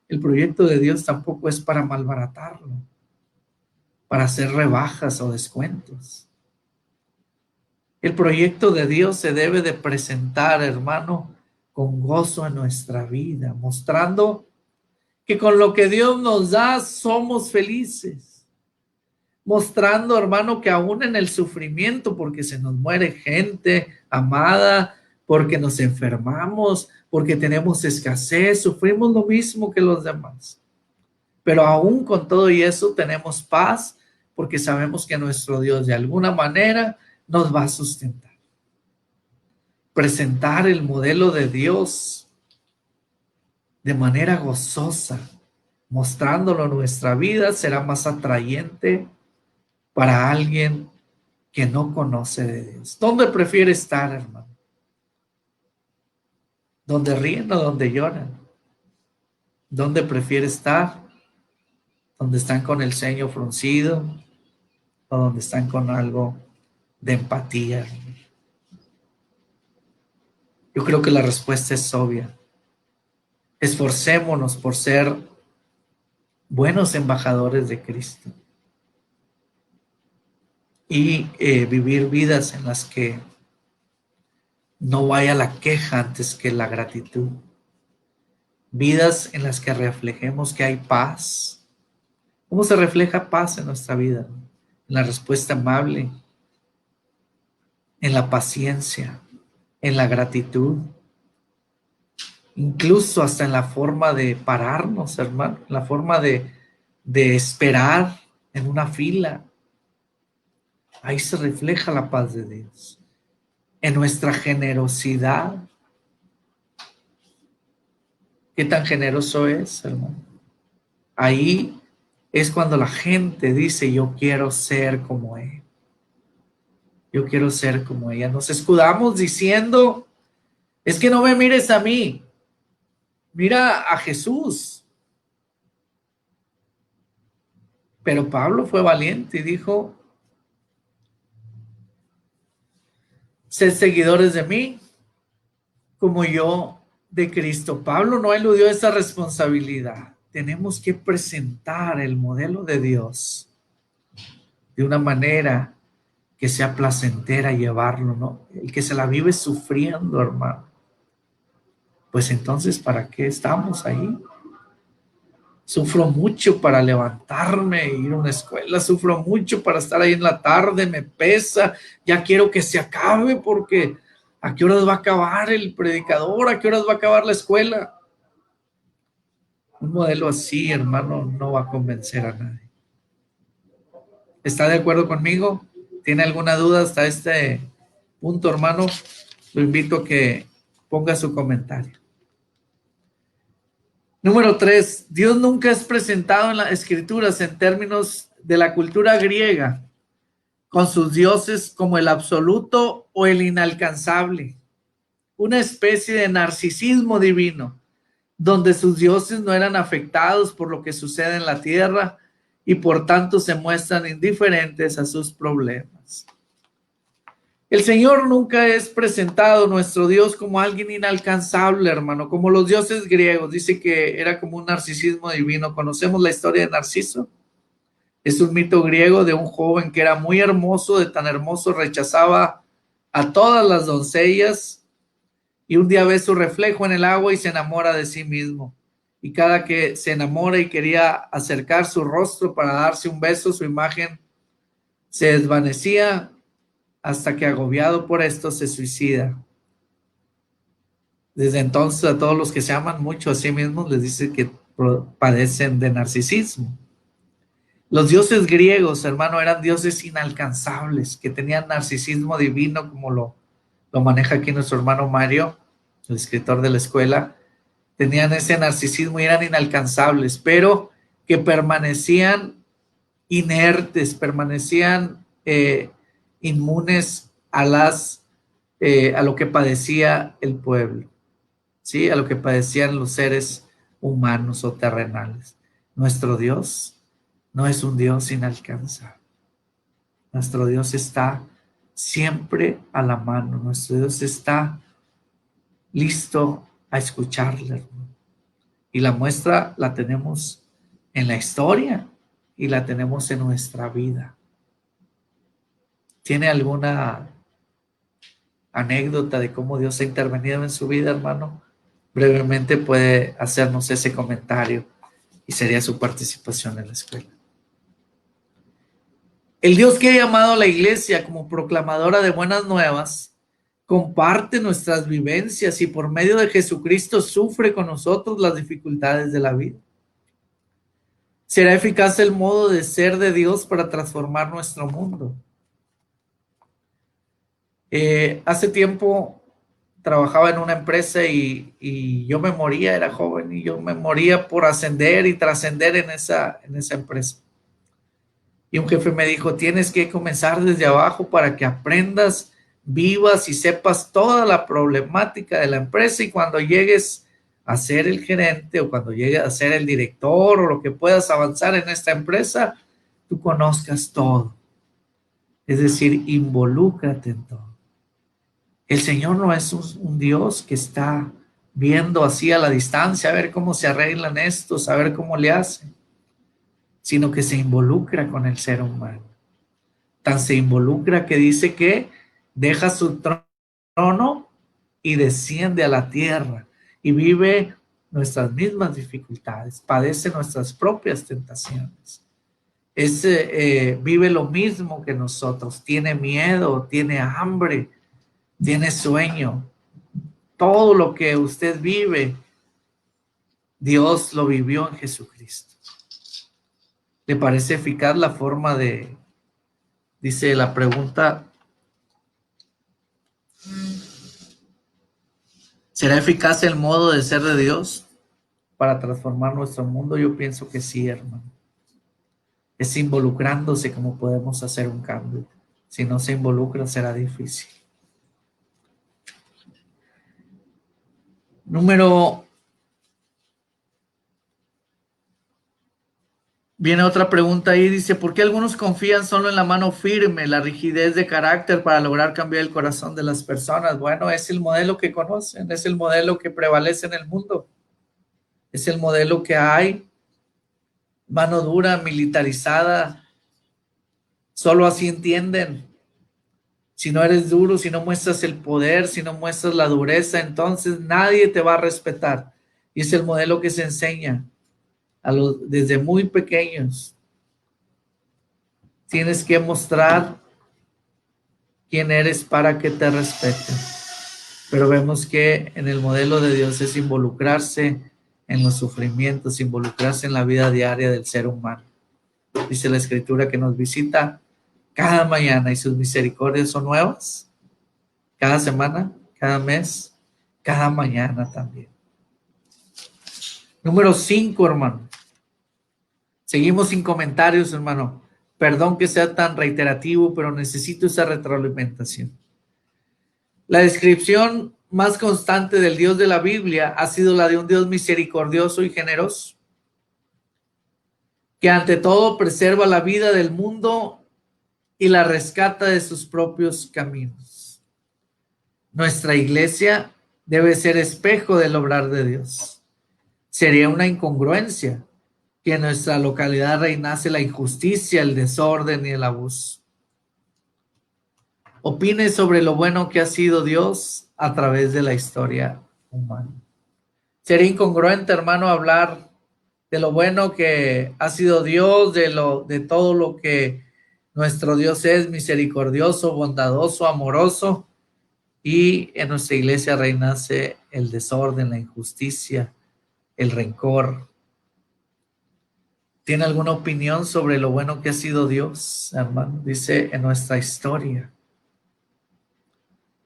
el proyecto de Dios tampoco es para malbaratarlo, para hacer rebajas o descuentos. El proyecto de Dios se debe de presentar, hermano, con gozo en nuestra vida, mostrando que con lo que Dios nos da somos felices. Mostrando, hermano, que aún en el sufrimiento, porque se nos muere gente amada, porque nos enfermamos, porque tenemos escasez, sufrimos lo mismo que los demás. Pero aún con todo y eso tenemos paz, porque sabemos que nuestro Dios de alguna manera nos va a sustentar. Presentar el modelo de Dios de manera gozosa, mostrándolo en nuestra vida, será más atrayente para alguien que no conoce de Dios. ¿Dónde prefiere estar, hermano? ¿Dónde ríen o dónde lloran? ¿Dónde prefiere estar? ¿Dónde están con el ceño fruncido o donde están con algo de empatía? Yo creo que la respuesta es obvia. Esforcémonos por ser buenos embajadores de Cristo y vivir vidas en las que no vaya la queja antes que la gratitud. Vidas en las que reflejemos que hay paz. ¿Cómo se refleja paz en nuestra vida? En la respuesta amable, en la paciencia, en la gratitud, incluso hasta en la forma de pararnos, hermano, en la forma de esperar en una fila. Ahí se refleja la paz de Dios. En nuestra generosidad. ¿Qué tan generoso es, hermano? Ahí es cuando la gente dice, yo quiero ser como él. Yo quiero ser como ella. Nos escudamos diciendo, es que no me mires a mí. Mira a Jesús. Pero Pablo fue valiente y dijo, sed seguidores de mí, como yo de Cristo. Pablo no eludió esa responsabilidad. Tenemos que presentar el modelo de Dios de una manera que sea placentera llevarlo, ¿no? El que se la vive sufriendo, hermano. Pues entonces, ¿para qué estamos ahí? Sufro mucho para levantarme e ir a una escuela, sufro mucho para estar ahí en la tarde, me pesa, ya quiero que se acabe porque ¿a qué horas va a acabar el predicador? ¿A qué horas va a acabar la escuela? Un modelo así, hermano, no va a convencer a nadie. ¿Está de acuerdo conmigo? ¿Tiene alguna duda hasta este punto, hermano? Lo invito a que ponga su comentario. Número 3, Dios nunca es presentado en las Escrituras en términos de la cultura griega con sus dioses como el absoluto o el inalcanzable, una especie de narcisismo divino, donde sus dioses no eran afectados por lo que sucede en la tierra y por tanto se muestran indiferentes a sus problemas. El Señor nunca es presentado, nuestro Dios, como alguien inalcanzable, hermano, como los dioses griegos. Dice que era como un narcisismo divino. ¿Conocemos la historia de Narciso? Es un mito griego de un joven que era muy hermoso, de tan hermoso rechazaba a todas las doncellas y un día ve su reflejo en el agua y se enamora de sí mismo. Y cada que se enamora y quería acercar su rostro para darse un beso, su imagen se desvanecía hasta que agobiado por esto se suicida. Desde entonces a todos los que se aman mucho a sí mismos les dice que padecen de narcisismo. Los dioses griegos, hermano, eran dioses inalcanzables, que tenían narcisismo divino, como lo maneja aquí nuestro hermano Mario, el escritor de la escuela. Tenían ese narcisismo y eran inalcanzables, pero que permanecían inertes, permanecían inmunes a lo que padecía el pueblo, ¿sí? A lo que padecían los seres humanos o terrenales. Nuestro Dios no es un Dios inalcanzable. Nuestro Dios está siempre a la mano. Nuestro Dios está listo a escucharle, hermano. Y la muestra la tenemos en la historia y la tenemos en nuestra vida. ¿Tiene alguna anécdota de cómo Dios ha intervenido en su vida, hermano? Brevemente puede hacernos ese comentario y sería su participación en la escuela. El Dios que ha llamado a la iglesia como proclamadora de buenas nuevas comparte nuestras vivencias y por medio de Jesucristo sufre con nosotros las dificultades de la vida. ¿Será eficaz el modo de ser de Dios para transformar nuestro mundo? Hace tiempo trabajaba en una empresa y yo me moría, era joven y yo me moría por ascender y trascender en esa empresa. Y un jefe me dijo, tienes que comenzar desde abajo para que aprendas, vivas y sepas toda la problemática de la empresa y cuando llegues a ser el gerente o cuando llegues a ser el director o lo que puedas avanzar en esta empresa, tú conozcas todo. Es decir, involúcrate en todo. El Señor no es un Dios que está viendo así a la distancia, a ver cómo se arreglan estos, a ver cómo le hacen, sino que se involucra con el ser humano. Tan se involucra que dice que deja su trono y desciende a la tierra y vive nuestras mismas dificultades, padece nuestras propias tentaciones. Vive lo mismo que nosotros, tiene miedo, tiene hambre, tiene sueño. Todo lo que usted vive, Dios lo vivió en Jesucristo. ¿Le parece eficaz la forma de, dice la pregunta, ¿será eficaz el modo de ser de Dios para transformar nuestro mundo? Yo pienso que sí, hermano. Es involucrándose como podemos hacer un cambio. Si no se involucra, será difícil. Viene otra pregunta ahí, dice, ¿por qué algunos confían solo en la mano firme, la rigidez de carácter para lograr cambiar el corazón de las personas? Bueno, es el modelo que conocen, es el modelo que prevalece en el mundo. Es el modelo que hay, mano dura, militarizada. Solo así entienden. Si no eres duro, si no muestras el poder, si no muestras la dureza, entonces nadie te va a respetar. Y es el modelo que se enseña desde muy pequeños. Tienes que mostrar quién eres para que te respeten. Pero vemos que en el modelo de Dios es involucrarse en los sufrimientos, involucrarse en la vida diaria del ser humano. Dice la Escritura que nos visita cada mañana y sus misericordias son nuevas. Cada semana, cada mes, cada mañana también. Número 5, hermano. Seguimos sin comentarios, hermano. Perdón que sea tan reiterativo, pero necesito esa retroalimentación. La descripción más constante del Dios de la Biblia ha sido la de un Dios misericordioso y generoso, que ante todo preserva la vida del mundo y la rescata de sus propios caminos. Nuestra iglesia debe ser espejo del obrar de Dios. Sería una incongruencia que en nuestra localidad reinase la injusticia, el desorden y el abuso. Opine sobre lo bueno que ha sido Dios a través de la historia humana. Sería incongruente, hermano, hablar de lo bueno que ha sido Dios, de todo lo que nuestro Dios es, misericordioso, bondadoso, amoroso, y en nuestra iglesia reinase el desorden, la injusticia, el rencor. ¿Tiene alguna opinión sobre lo bueno que ha sido Dios, hermano? Dice en nuestra historia,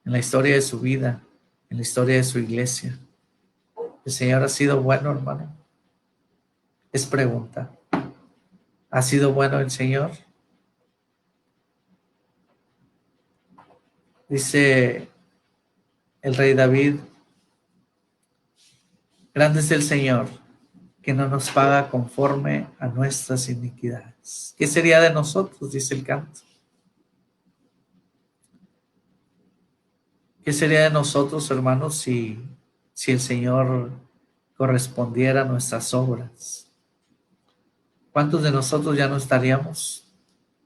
en la historia de su vida, en la historia de su iglesia. ¿El Señor ha sido bueno, hermano? Es pregunta. ¿Ha sido bueno el Señor? Dice el rey David, grande es el Señor, que no nos paga conforme a nuestras iniquidades. ¿Qué sería de nosotros? Dice el canto. ¿Qué sería de nosotros, hermanos, si el Señor correspondiera a nuestras obras? ¿Cuántos de nosotros ya no estaríamos?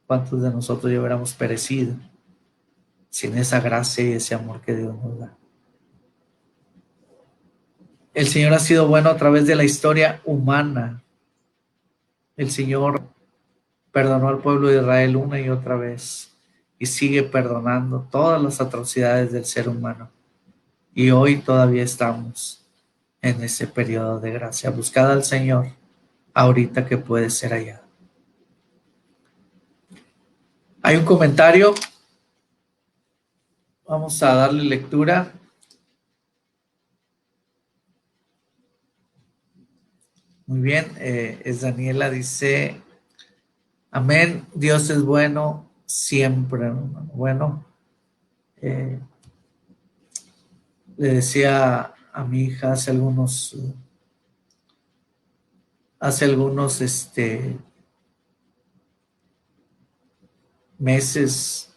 ¿Cuántos de nosotros ya hubiéramos perecido sin esa gracia y ese amor que Dios nos da? El Señor ha sido bueno a través de la historia humana. El Señor perdonó al pueblo de Israel una y otra vez y sigue perdonando todas las atrocidades del ser humano. Y hoy todavía estamos en ese periodo de gracia. Buscad al Señor ahorita que puede ser hallado. Hay un comentario. Vamos a darle lectura. Muy bien, es Daniela, dice, amén, Dios es bueno siempre, hermano. Bueno, le decía a mi hija hace algunos meses,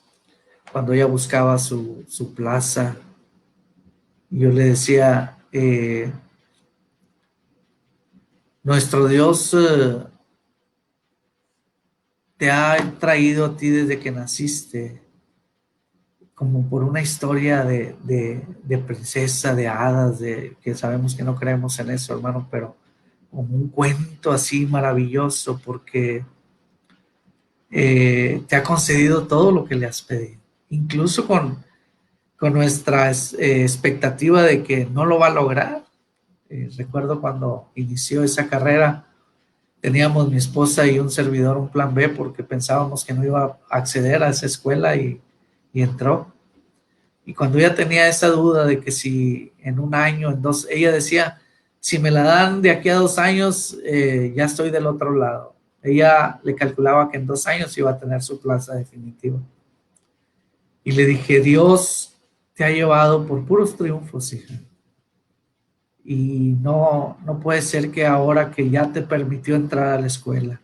cuando ella buscaba su plaza. Yo le decía, nuestro Dios te ha traído a ti desde que naciste, como por una historia de princesa, de hadas, que sabemos que no creemos en eso, hermano, pero como un cuento así maravilloso, porque te ha concedido todo lo que le has pedido, incluso con nuestra expectativa de que no lo va a lograr. Recuerdo cuando inició esa carrera, teníamos mi esposa y un servidor un plan B porque pensábamos que no iba a acceder a esa escuela y entró. Y cuando ella tenía esa duda de que si en un año, en dos, ella decía, si me la dan de aquí a 2 años, ya estoy del otro lado. Ella le calculaba que en 2 años iba a tener su plaza definitiva. Y le dije, Dios te ha llevado por puros triunfos, hija. Y no puede ser que ahora que ya te permitió entrar a la escuela,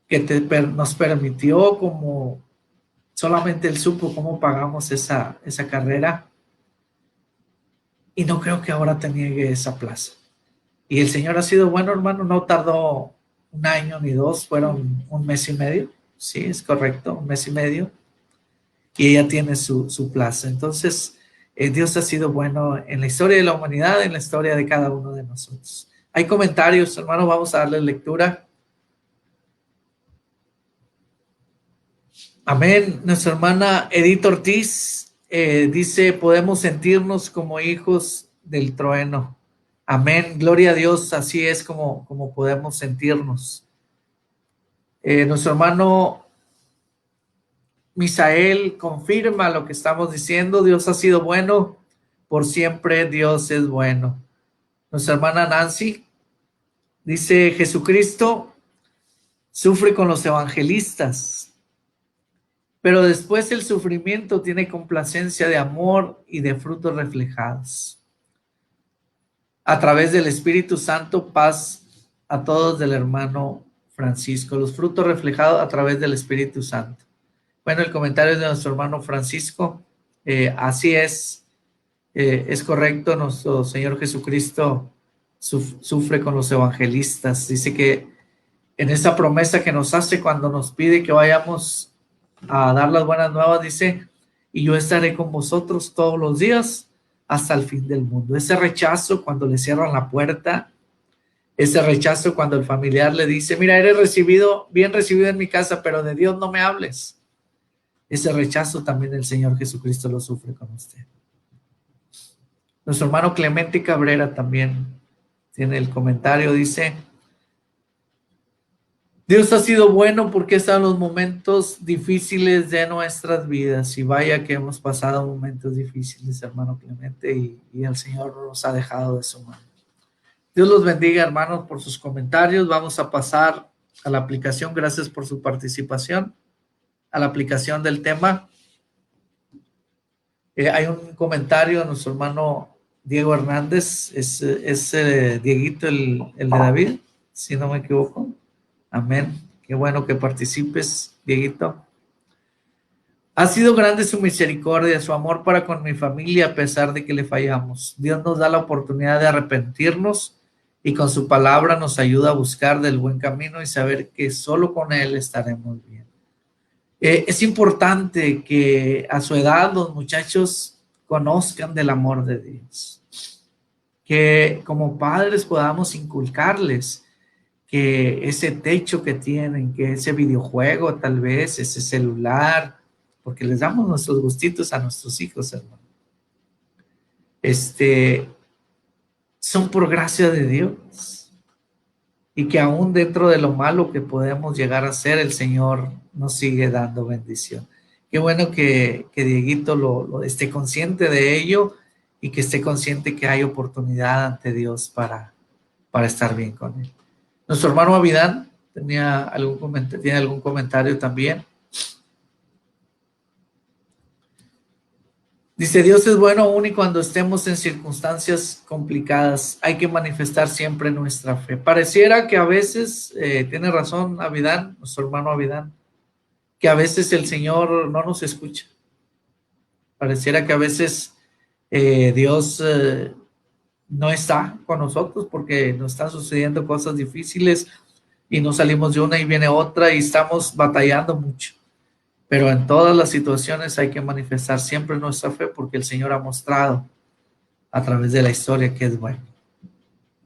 que nos permitió, como solamente Él supo cómo pagamos esa carrera, y no creo que ahora te niegue esa plaza. Y el Señor ha sido bueno, hermano, no tardó 1 año ni 2, fueron 1 mes y medio, sí, es correcto, 1 mes y medio, y ella tiene su plaza. Entonces, Dios ha sido bueno en la historia de la humanidad, en la historia de cada uno de nosotros. Hay comentarios, hermano, vamos a darle lectura. Amén. Nuestra hermana Edith Ortiz dice, podemos sentirnos como hijos del trueno. Amén. Gloria a Dios, así es como podemos sentirnos. Nuestro hermano Misael confirma lo que estamos diciendo. Dios ha sido bueno, por siempre Dios es bueno. Nuestra hermana Nancy dice, Jesucristo sufre con los evangelistas, pero después el sufrimiento tiene complacencia de amor y de frutos reflejados. A través del Espíritu Santo, paz a todos del hermano Francisco. Los frutos reflejados a través del Espíritu Santo. Bueno, el comentario de nuestro hermano Francisco, así es correcto. Nuestro Señor Jesucristo sufre con los evangelistas. Dice que en esa promesa que nos hace cuando nos pide que vayamos a dar las buenas nuevas, dice, y yo estaré con vosotros todos los días hasta el fin del mundo. Ese rechazo cuando le cierran la puerta, ese rechazo cuando el familiar le dice, mira, eres bien recibido en mi casa, pero de Dios no me hables. Ese rechazo también el Señor Jesucristo lo sufre con usted. Nuestro hermano Clemente Cabrera también tiene el comentario, dice, Dios ha sido bueno porque están los momentos difíciles de nuestras vidas, y vaya que hemos pasado momentos difíciles, hermano Clemente, y el Señor nos ha dejado de su mano. Dios los bendiga, hermanos, por sus comentarios. Vamos a pasar a la aplicación. Gracias por su participación. A la aplicación del tema. Hay un comentario de nuestro hermano Diego Hernández. Es Dieguito el de David, si no me equivoco. Amén. Qué bueno que participes, Dieguito. Ha sido grande su misericordia, su amor para con mi familia a pesar de que le fallamos. Dios nos da la oportunidad de arrepentirnos y con su palabra nos ayuda a buscar del buen camino y saber que solo con Él estaremos bien. Es importante que a su edad los muchachos conozcan del amor de Dios. Que como padres podamos inculcarles que ese techo que tienen, que ese videojuego tal vez, ese celular, porque les damos nuestros gustitos a nuestros hijos, hermano. Son por gracia de Dios. Y que aún dentro de lo malo que podemos llegar a ser, el Señor nos sigue dando bendición. Qué bueno que Dieguito lo esté consciente de ello y que esté consciente que hay oportunidad ante Dios para estar bien con Él. Nuestro hermano Abidán tiene algún comentario también. Dice, Dios es bueno aún y cuando estemos en circunstancias complicadas. Hay que manifestar siempre nuestra fe. Pareciera que a veces, tiene razón Abidán, nuestro hermano Abidán, que a veces el Señor no nos escucha. Pareciera que a veces Dios no está con nosotros porque nos están sucediendo cosas difíciles y no salimos de una y viene otra y estamos batallando mucho. Pero en todas las situaciones hay que manifestar siempre nuestra fe porque el Señor ha mostrado a través de la historia que es bueno.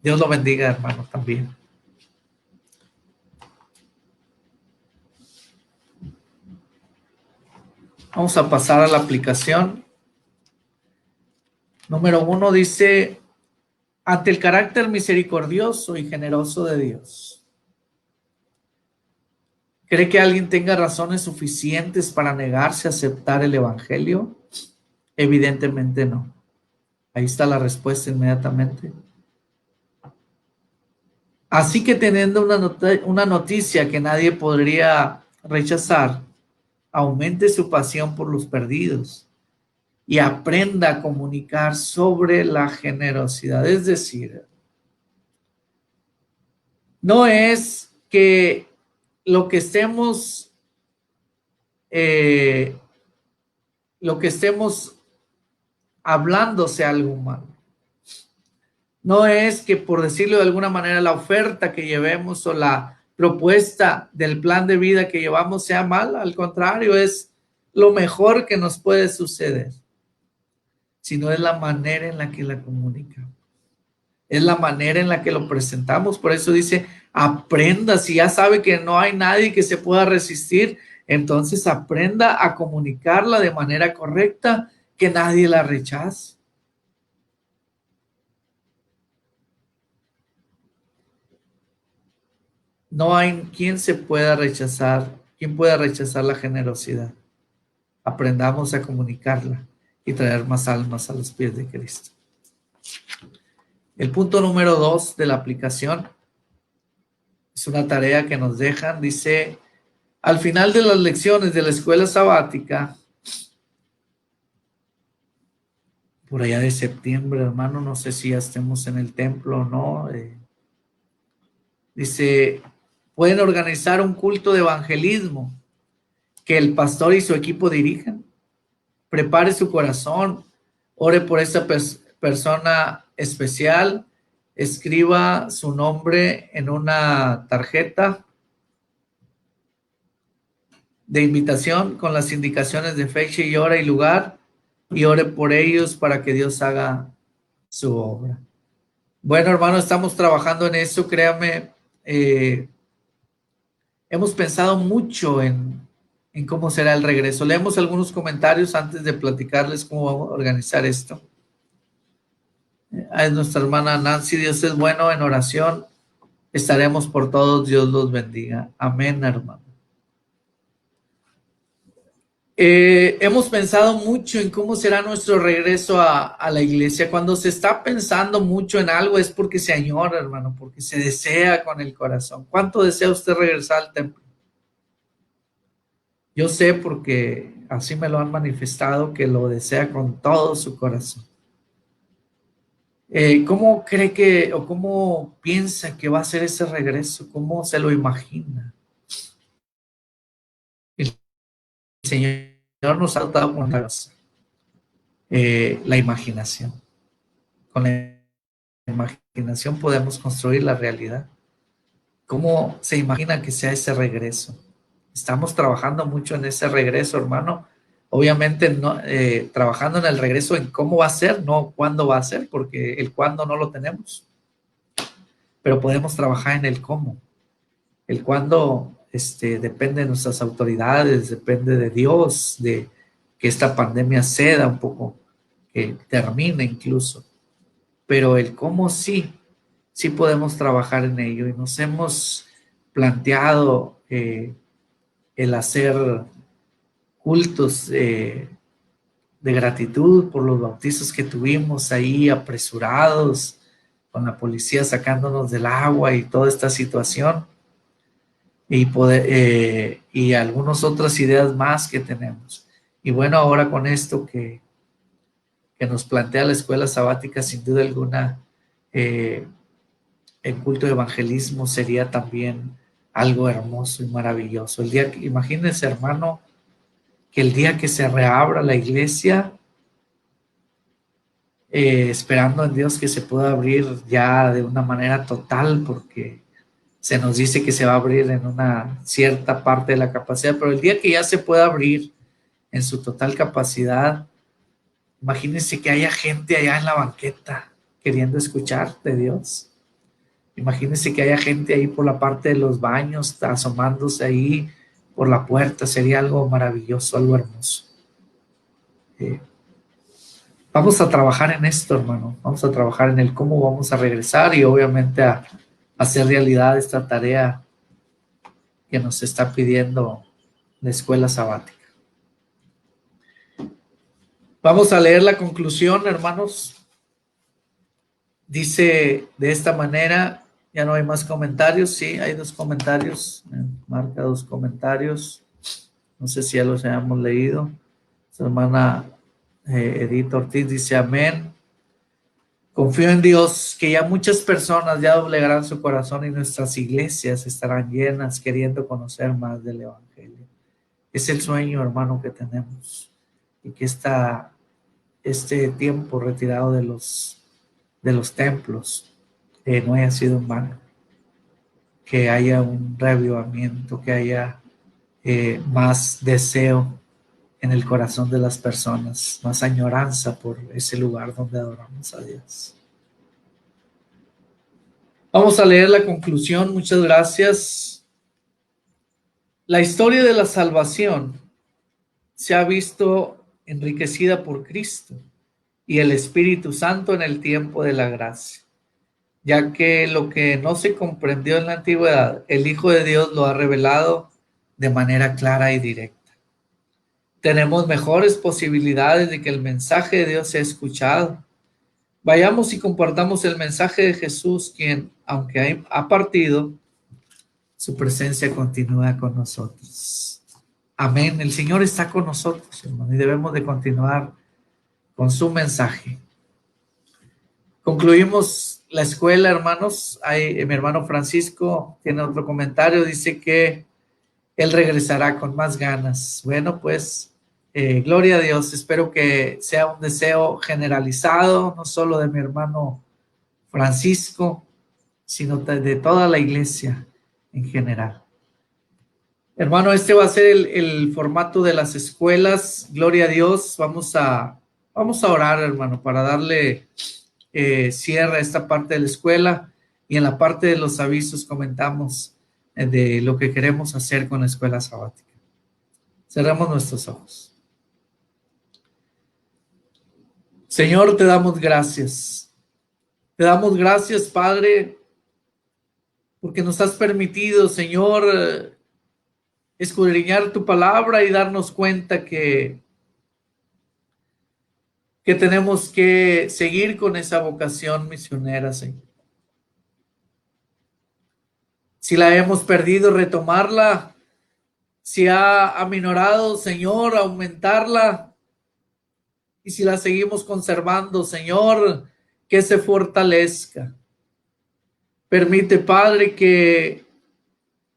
Dios lo bendiga, hermano, también. Vamos a pasar a la aplicación. Número 1 dice, ante el carácter misericordioso y generoso de Dios, ¿cree que alguien tenga razones suficientes para negarse a aceptar el Evangelio? Evidentemente no. Ahí está la respuesta inmediatamente. Así que teniendo una noticia que nadie podría rechazar, aumente su pasión por los perdidos y aprenda a comunicar sobre la generosidad. Es decir, no es que lo que estemos hablando sea algo malo. No es que, por decirlo de alguna manera, la oferta que llevemos o la propuesta del plan de vida que llevamos sea mala. Al contrario, es lo mejor que nos puede suceder. Sino es la manera en la que la comunicamos. Es la manera en la que lo presentamos. Por eso dice, aprenda. Si ya sabe que no hay nadie que se pueda resistir, entonces aprenda a comunicarla de manera correcta, que nadie la rechace. No hay quien pueda rechazar la generosidad. Aprendamos a comunicarla y traer más almas a los pies de Cristo. El punto número 2 de la aplicación es una tarea que nos dejan. Dice, al final de las lecciones de la escuela sabática, por allá de septiembre, hermano, no sé si ya estemos en el templo o no. Dice, pueden organizar un culto de evangelismo que el pastor y su equipo dirijan. Prepare su corazón, ore por esa persona especial, escriba su nombre en una tarjeta de invitación con las indicaciones de fecha y hora y lugar y ore por ellos para que Dios haga su obra. Bueno, hermano, estamos trabajando en eso, créame. Hemos pensado mucho en cómo será el regreso. Leemos algunos comentarios antes de platicarles cómo vamos a organizar esto. Es nuestra hermana Nancy, Dios es bueno, en oración estaremos por todos, Dios los bendiga. Amén, hermano. Hemos pensado mucho en cómo será nuestro regreso a la iglesia. Cuando se está pensando mucho en algo es porque se añora, hermano, porque se desea con el corazón. ¿Cuánto desea usted regresar al templo? Yo sé, porque así me lo han manifestado, que lo desea con todo su corazón. ¿Cómo cree que o cómo piensa que va a ser ese regreso? ¿Cómo se lo imagina? El Señor nos ha dado con la imaginación. Con la imaginación podemos construir la realidad. ¿Cómo se imagina que sea ese regreso? Estamos trabajando mucho en ese regreso, hermano. Obviamente no, trabajando en el regreso en cómo va a ser, no cuándo va a ser, porque el cuándo no lo tenemos. Pero podemos trabajar en el cómo. El cuándo depende de nuestras autoridades, depende de Dios, de que esta pandemia ceda un poco, que termine incluso. Pero el cómo sí podemos trabajar en ello. Y nos hemos planteado el hacer cultos de gratitud por los bautizos que tuvimos ahí apresurados, con la policía sacándonos del agua y toda esta situación, y algunas otras ideas más que tenemos. Y bueno, ahora con esto que que nos plantea la escuela sabática, sin duda alguna, el culto de evangelismo sería también algo hermoso y maravilloso. El día que, imagínense, hermano, que el día que se reabra la iglesia, esperando en Dios que se pueda abrir ya de una manera total, porque se nos dice que se va a abrir en una cierta parte de la capacidad, pero el día que ya se pueda abrir en su total capacidad, imagínense que haya gente allá en la banqueta queriendo escuchar de Dios. Imagínense que haya gente ahí por la parte de los baños, asomándose ahí por la puerta. Sería algo maravilloso, algo hermoso. Vamos a trabajar en esto, hermano. Vamos a trabajar en el cómo vamos a regresar y obviamente a hacer realidad esta tarea que nos está pidiendo la escuela sabática. Vamos a leer la conclusión, hermanos. Dice de esta manera, ya no hay más comentarios. Sí, hay 2 comentarios. Marca 2 comentarios. No sé si ya los hayamos leído. Su hermana Edith Ortiz dice: amén. Confío en Dios que ya muchas personas ya doblegarán su corazón y nuestras iglesias estarán llenas queriendo conocer más del evangelio. Es el sueño, hermano, que tenemos, y que este tiempo retirado de los templos no haya sido en vano, que haya un reavivamiento, que haya más deseo en el corazón de las personas, más añoranza por ese lugar donde adoramos a Dios. Vamos a leer la conclusión. Muchas gracias. La historia de la salvación se ha visto enriquecida por Cristo y el Espíritu Santo en el tiempo de la gracia, ya que lo que no se comprendió en la antigüedad, el Hijo de Dios lo ha revelado de manera clara y directa. Tenemos mejores posibilidades de que el mensaje de Dios sea escuchado. Vayamos y compartamos el mensaje de Jesús, quien, aunque ha partido, su presencia continúa con nosotros. Amén. El Señor está con nosotros, hermano, y debemos de continuar con su mensaje. Concluimos la escuela, hermanos. Mi hermano Francisco tiene otro comentario. Dice que él regresará con más ganas. Bueno, pues, gloria a Dios. Espero que sea un deseo generalizado, no solo de mi hermano Francisco, sino de toda la iglesia en general. Hermano, este va a ser el formato de las escuelas. Gloria a Dios. Vamos a orar, hermano, para darle cierre a esta parte de la escuela, y en la parte de los avisos comentamos de lo que queremos hacer con la escuela sabática. Cerramos nuestros ojos. Señor, te damos gracias. Te damos gracias, Padre, porque nos has permitido, Señor, escudriñar tu palabra y darnos cuenta que tenemos que seguir con esa vocación misionera, Señor. Si la hemos perdido, retomarla. Si ha aminorado, Señor, aumentarla. Y si la seguimos conservando, Señor, que se fortalezca. Permite, Padre, que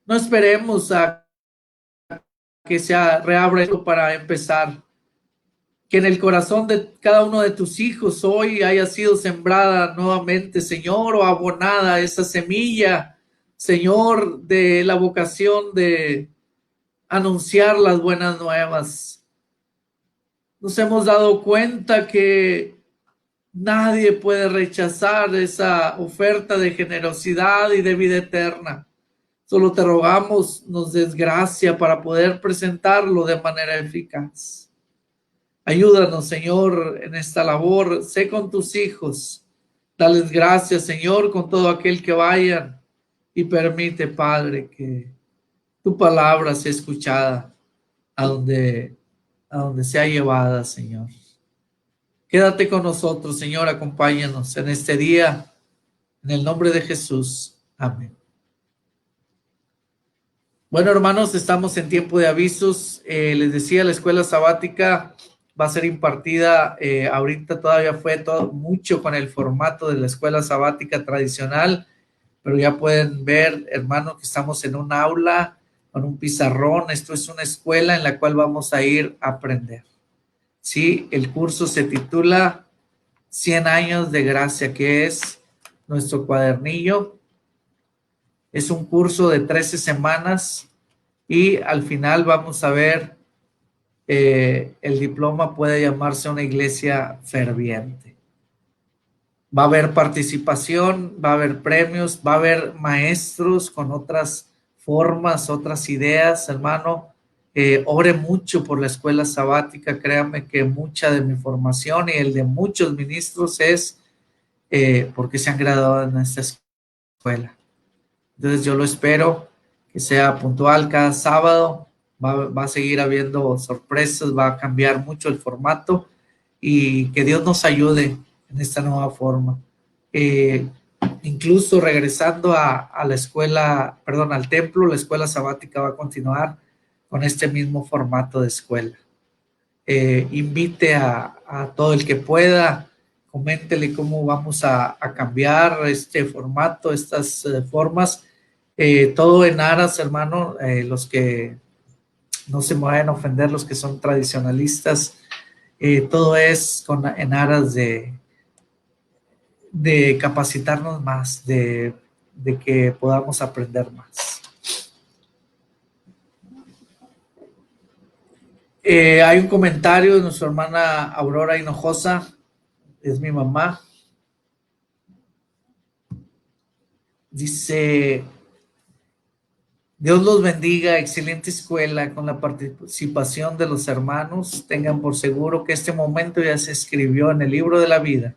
no esperemos a que se reabra esto para empezar. Que en el corazón de cada uno de tus hijos hoy haya sido sembrada nuevamente, Señor, o abonada esa semilla, Señor, de la vocación de anunciar las buenas nuevas. Nos hemos dado cuenta que nadie puede rechazar esa oferta de generosidad y de vida eterna. Solo te rogamos, nos des gracia para poder presentarlo de manera eficaz. Ayúdanos, Señor, en esta labor. Sé con tus hijos. Dales gracias, Señor, con todo aquel que vayan. Y permite, Padre, que tu palabra sea escuchada a donde sea llevada, Señor. Quédate con nosotros, Señor. Acompáñanos en este día. En el nombre de Jesús. Amén. Bueno, hermanos, estamos en tiempo de avisos. Les decía, la escuela sabática va a ser impartida, ahorita todavía fue mucho con el formato de la escuela sabática tradicional, pero ya pueden ver, hermanos, que estamos en un aula con un pizarrón. Esto es una escuela en la cual vamos a ir a aprender. Sí, el curso se titula 100 años de gracia, que es nuestro cuadernillo. Es un curso de 13 semanas y al final vamos a ver, el diploma puede llamarse una iglesia ferviente. Va a haber participación, va a haber premios, va a haber maestros con otras formas, otras ideas, hermano. Ore mucho por la escuela sabática. Créame que mucha de mi formación y el de muchos ministros es porque se han graduado en esta escuela. Entonces yo lo espero que sea puntual cada sábado. Va a seguir habiendo sorpresas, va a cambiar mucho el formato y que Dios nos ayude en esta nueva forma. Incluso regresando a la escuela, perdón, al templo, la escuela sabática va a continuar con este mismo formato de escuela. Invite a todo el que pueda, coméntele cómo vamos a cambiar este formato, estas formas, todo en aras, hermano, los que no se me vayan a ofender, los que son tradicionalistas, todo es en aras de capacitarnos más, de que podamos aprender más. Hay un comentario de nuestra hermana Aurora Hinojosa, es mi mamá. Dice: Dios los bendiga, excelente escuela con la participación de los hermanos. Tengan por seguro que este momento ya se escribió en el libro de la vida.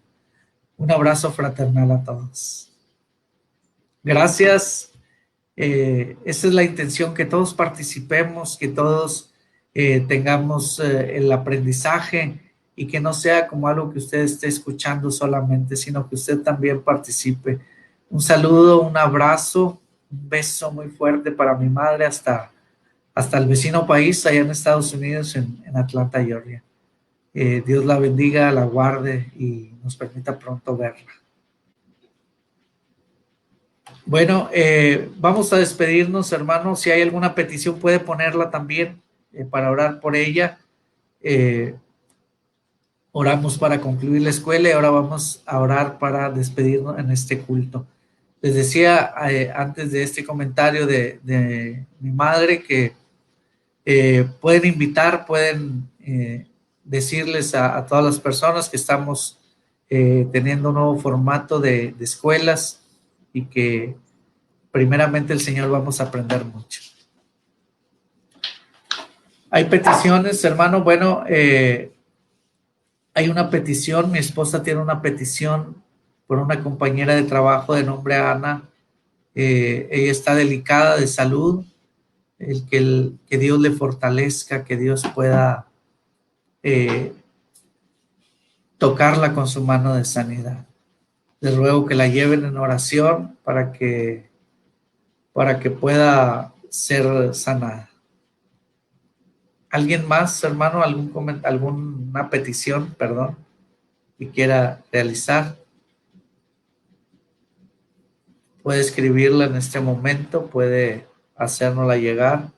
Un abrazo fraternal a todos. Gracias. Esa es la intención, que todos participemos, que todos tengamos el aprendizaje y que no sea como algo que usted esté escuchando solamente, sino que usted también participe. Un saludo, un abrazo, un beso muy fuerte para mi madre hasta el vecino país, allá en Estados Unidos, en Atlanta, Georgia. Dios la bendiga, la guarde y nos permita pronto verla. Bueno, vamos a despedirnos, hermanos. Si hay alguna petición, puede ponerla también para orar por ella. Oramos para concluir la escuela y ahora vamos a orar para despedirnos en este culto. Les decía antes de este comentario de mi madre que pueden invitar, pueden decirles a todas las personas que estamos teniendo un nuevo formato de escuelas y que primeramente el Señor vamos a aprender mucho. Hay peticiones, hermano. Bueno, hay una petición. Mi esposa tiene una petición por una compañera de trabajo de nombre Ana. Ella está delicada de salud. Que Dios le fortalezca, que Dios pueda tocarla con su mano de sanidad. Les ruego que la lleven en oración para que pueda ser sanada. ¿Alguien más, hermano? ¿Alguna petición, perdón, que quiera realizar? Puede escribirla en este momento, puede hacérnosla llegar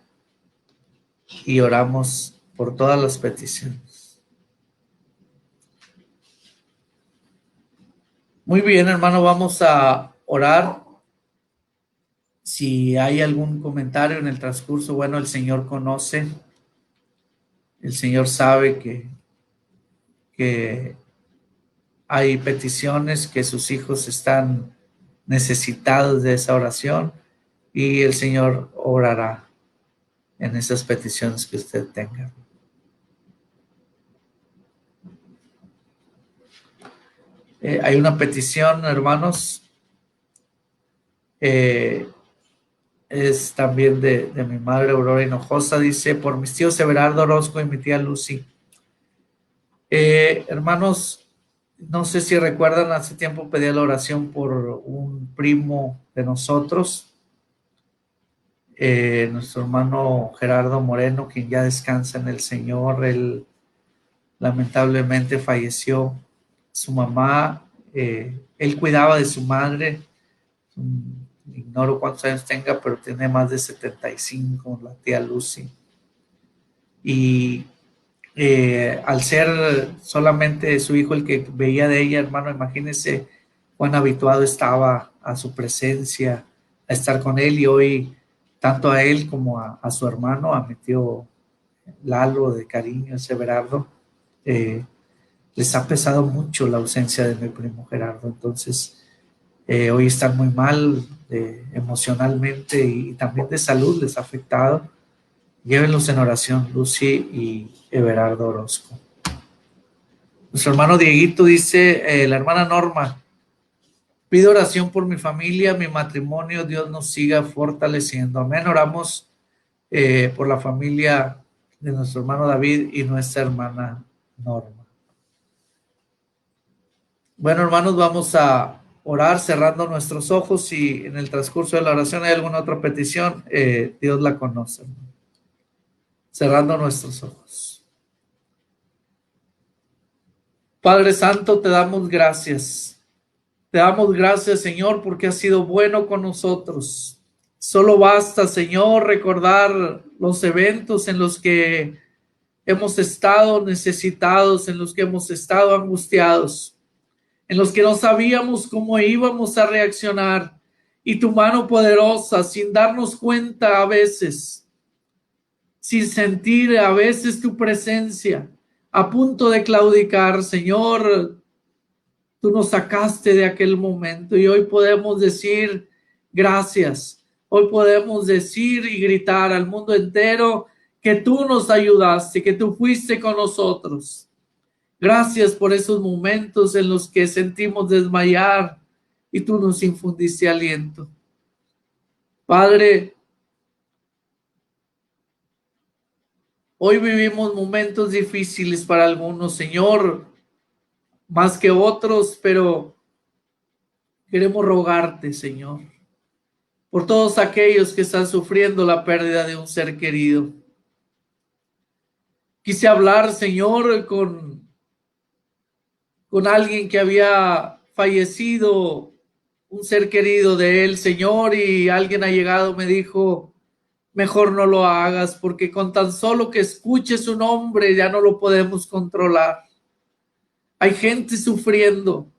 y oramos por todas las peticiones. Muy bien, hermano, vamos a orar. Si hay algún comentario en el transcurso, bueno, el Señor conoce, el Señor sabe que hay peticiones, que sus hijos están necesitados de esa oración y el Señor orará en esas peticiones que usted tenga. Hay una petición, hermanos, es también de mi madre Aurora Hinojosa. Dice: por mis tíos Everardo Orozco y mi tía Lucy. Hermanos, no sé si recuerdan, hace tiempo pedí la oración por un primo de nosotros, nuestro hermano Gerardo Moreno, quien ya descansa en el Señor. Él lamentablemente falleció su mamá. Él cuidaba de su madre. Ignoro cuántos años tenga, pero tiene más de 75, la tía Lucy. Y al ser solamente su hijo el que veía de ella, hermano, imagínense cuán habituado estaba a su presencia, a estar con él, y hoy tanto a él como a su hermano, a mi tío Lalo de cariño, ese Everardo, les ha pesado mucho la ausencia de mi primo Gerardo. Entonces hoy están muy mal emocionalmente y también de salud les ha afectado. Llévenlos en oración, Lucy y Everardo Orozco. Nuestro hermano Dieguito dice, la hermana Norma, pido oración por mi familia, mi matrimonio, Dios nos siga fortaleciendo. Amén. Oramos por la familia de nuestro hermano David y nuestra hermana Norma. Bueno, hermanos, vamos a orar cerrando nuestros ojos. Si en el transcurso de la oración hay alguna otra petición, Dios la conoce. Cerrando nuestros ojos. Padre Santo, te damos gracias. Te damos gracias, Señor, porque has sido bueno con nosotros. Solo basta, Señor, recordar los eventos en los que hemos estado necesitados, en los que hemos estado angustiados, en los que no sabíamos cómo íbamos a reaccionar, y tu mano poderosa, sin darnos cuenta a veces, sin sentir a veces tu presencia, a punto de claudicar, Señor, tú nos sacaste de aquel momento y hoy podemos decir gracias. Hoy podemos decir y gritar al mundo entero que tú nos ayudaste, que tú fuiste con nosotros. Gracias por esos momentos en los que sentimos desmayar y tú nos infundiste aliento. Padre, hoy vivimos momentos difíciles para algunos, Señor, más que otros, pero queremos rogarte, Señor, por todos aquellos que están sufriendo la pérdida de un ser querido. Quise hablar, Señor, con alguien que había fallecido, un ser querido de él, Señor, y alguien ha llegado, me dijo, mejor no lo hagas, porque con tan solo que escuche su nombre ya no lo podemos controlar. Hay gente sufriendo,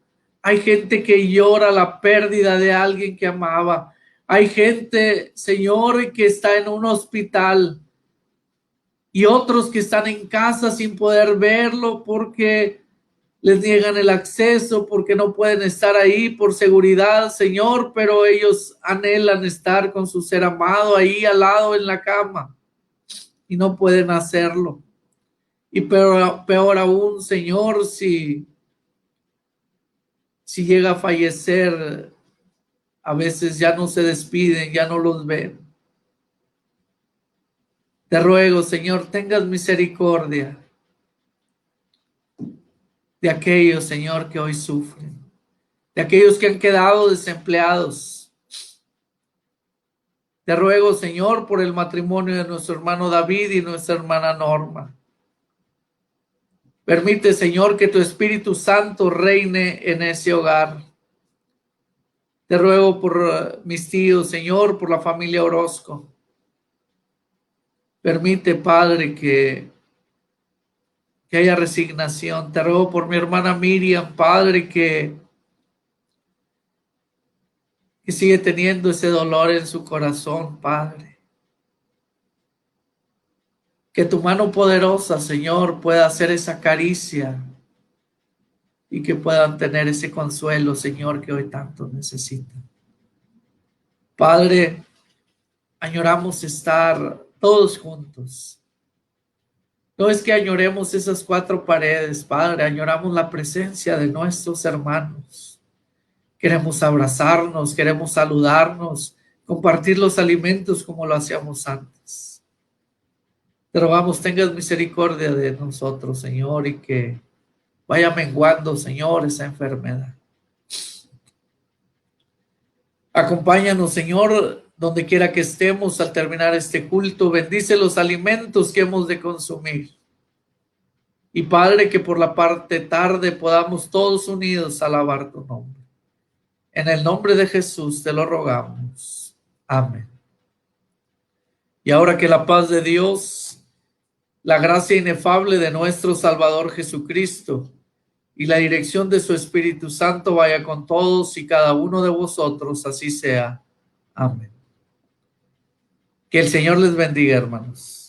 hay gente que llora la pérdida de alguien que amaba, hay gente, Señor, que está en un hospital y otros que están en casa sin poder verlo porque les niegan el acceso, porque no pueden estar ahí por seguridad, Señor, pero ellos anhelan estar con su ser amado ahí al lado en la cama y no pueden hacerlo. Y peor aún, Señor, si llega a fallecer, a veces ya no se despiden, ya no los ven. Te ruego, Señor, tengas misericordia de aquellos, Señor, que hoy sufren, de aquellos que han quedado desempleados. Te ruego, Señor, por el matrimonio de nuestro hermano David y nuestra hermana Norma. Permite, Señor, que tu Espíritu Santo reine en ese hogar. Te ruego por mis tíos, Señor, por la familia Orozco. Permite, Padre, que haya resignación. Te ruego por mi hermana Miriam, Padre, que sigue teniendo ese dolor en su corazón, Padre. Que tu mano poderosa, Señor, pueda hacer esa caricia y que puedan tener ese consuelo, Señor, que hoy tanto necesitan. Padre, añoramos estar todos juntos. No es que añoremos esas cuatro paredes, Padre, añoramos la presencia de nuestros hermanos. Queremos abrazarnos, queremos saludarnos, compartir los alimentos como lo hacíamos antes. Te rogamos, tengas misericordia de nosotros, Señor, y que vaya menguando, Señor, esa enfermedad. Acompáñanos, Señor, donde quiera que estemos al terminar este culto. Bendice los alimentos que hemos de consumir. Y Padre, que por la parte tarde podamos todos unidos alabar tu nombre. En el nombre de Jesús te lo rogamos. Amén. Y ahora que la paz de Dios, la gracia inefable de nuestro Salvador Jesucristo y la dirección de su Espíritu Santo vaya con todos y cada uno de vosotros, así sea. Amén. Que el Señor les bendiga, hermanos.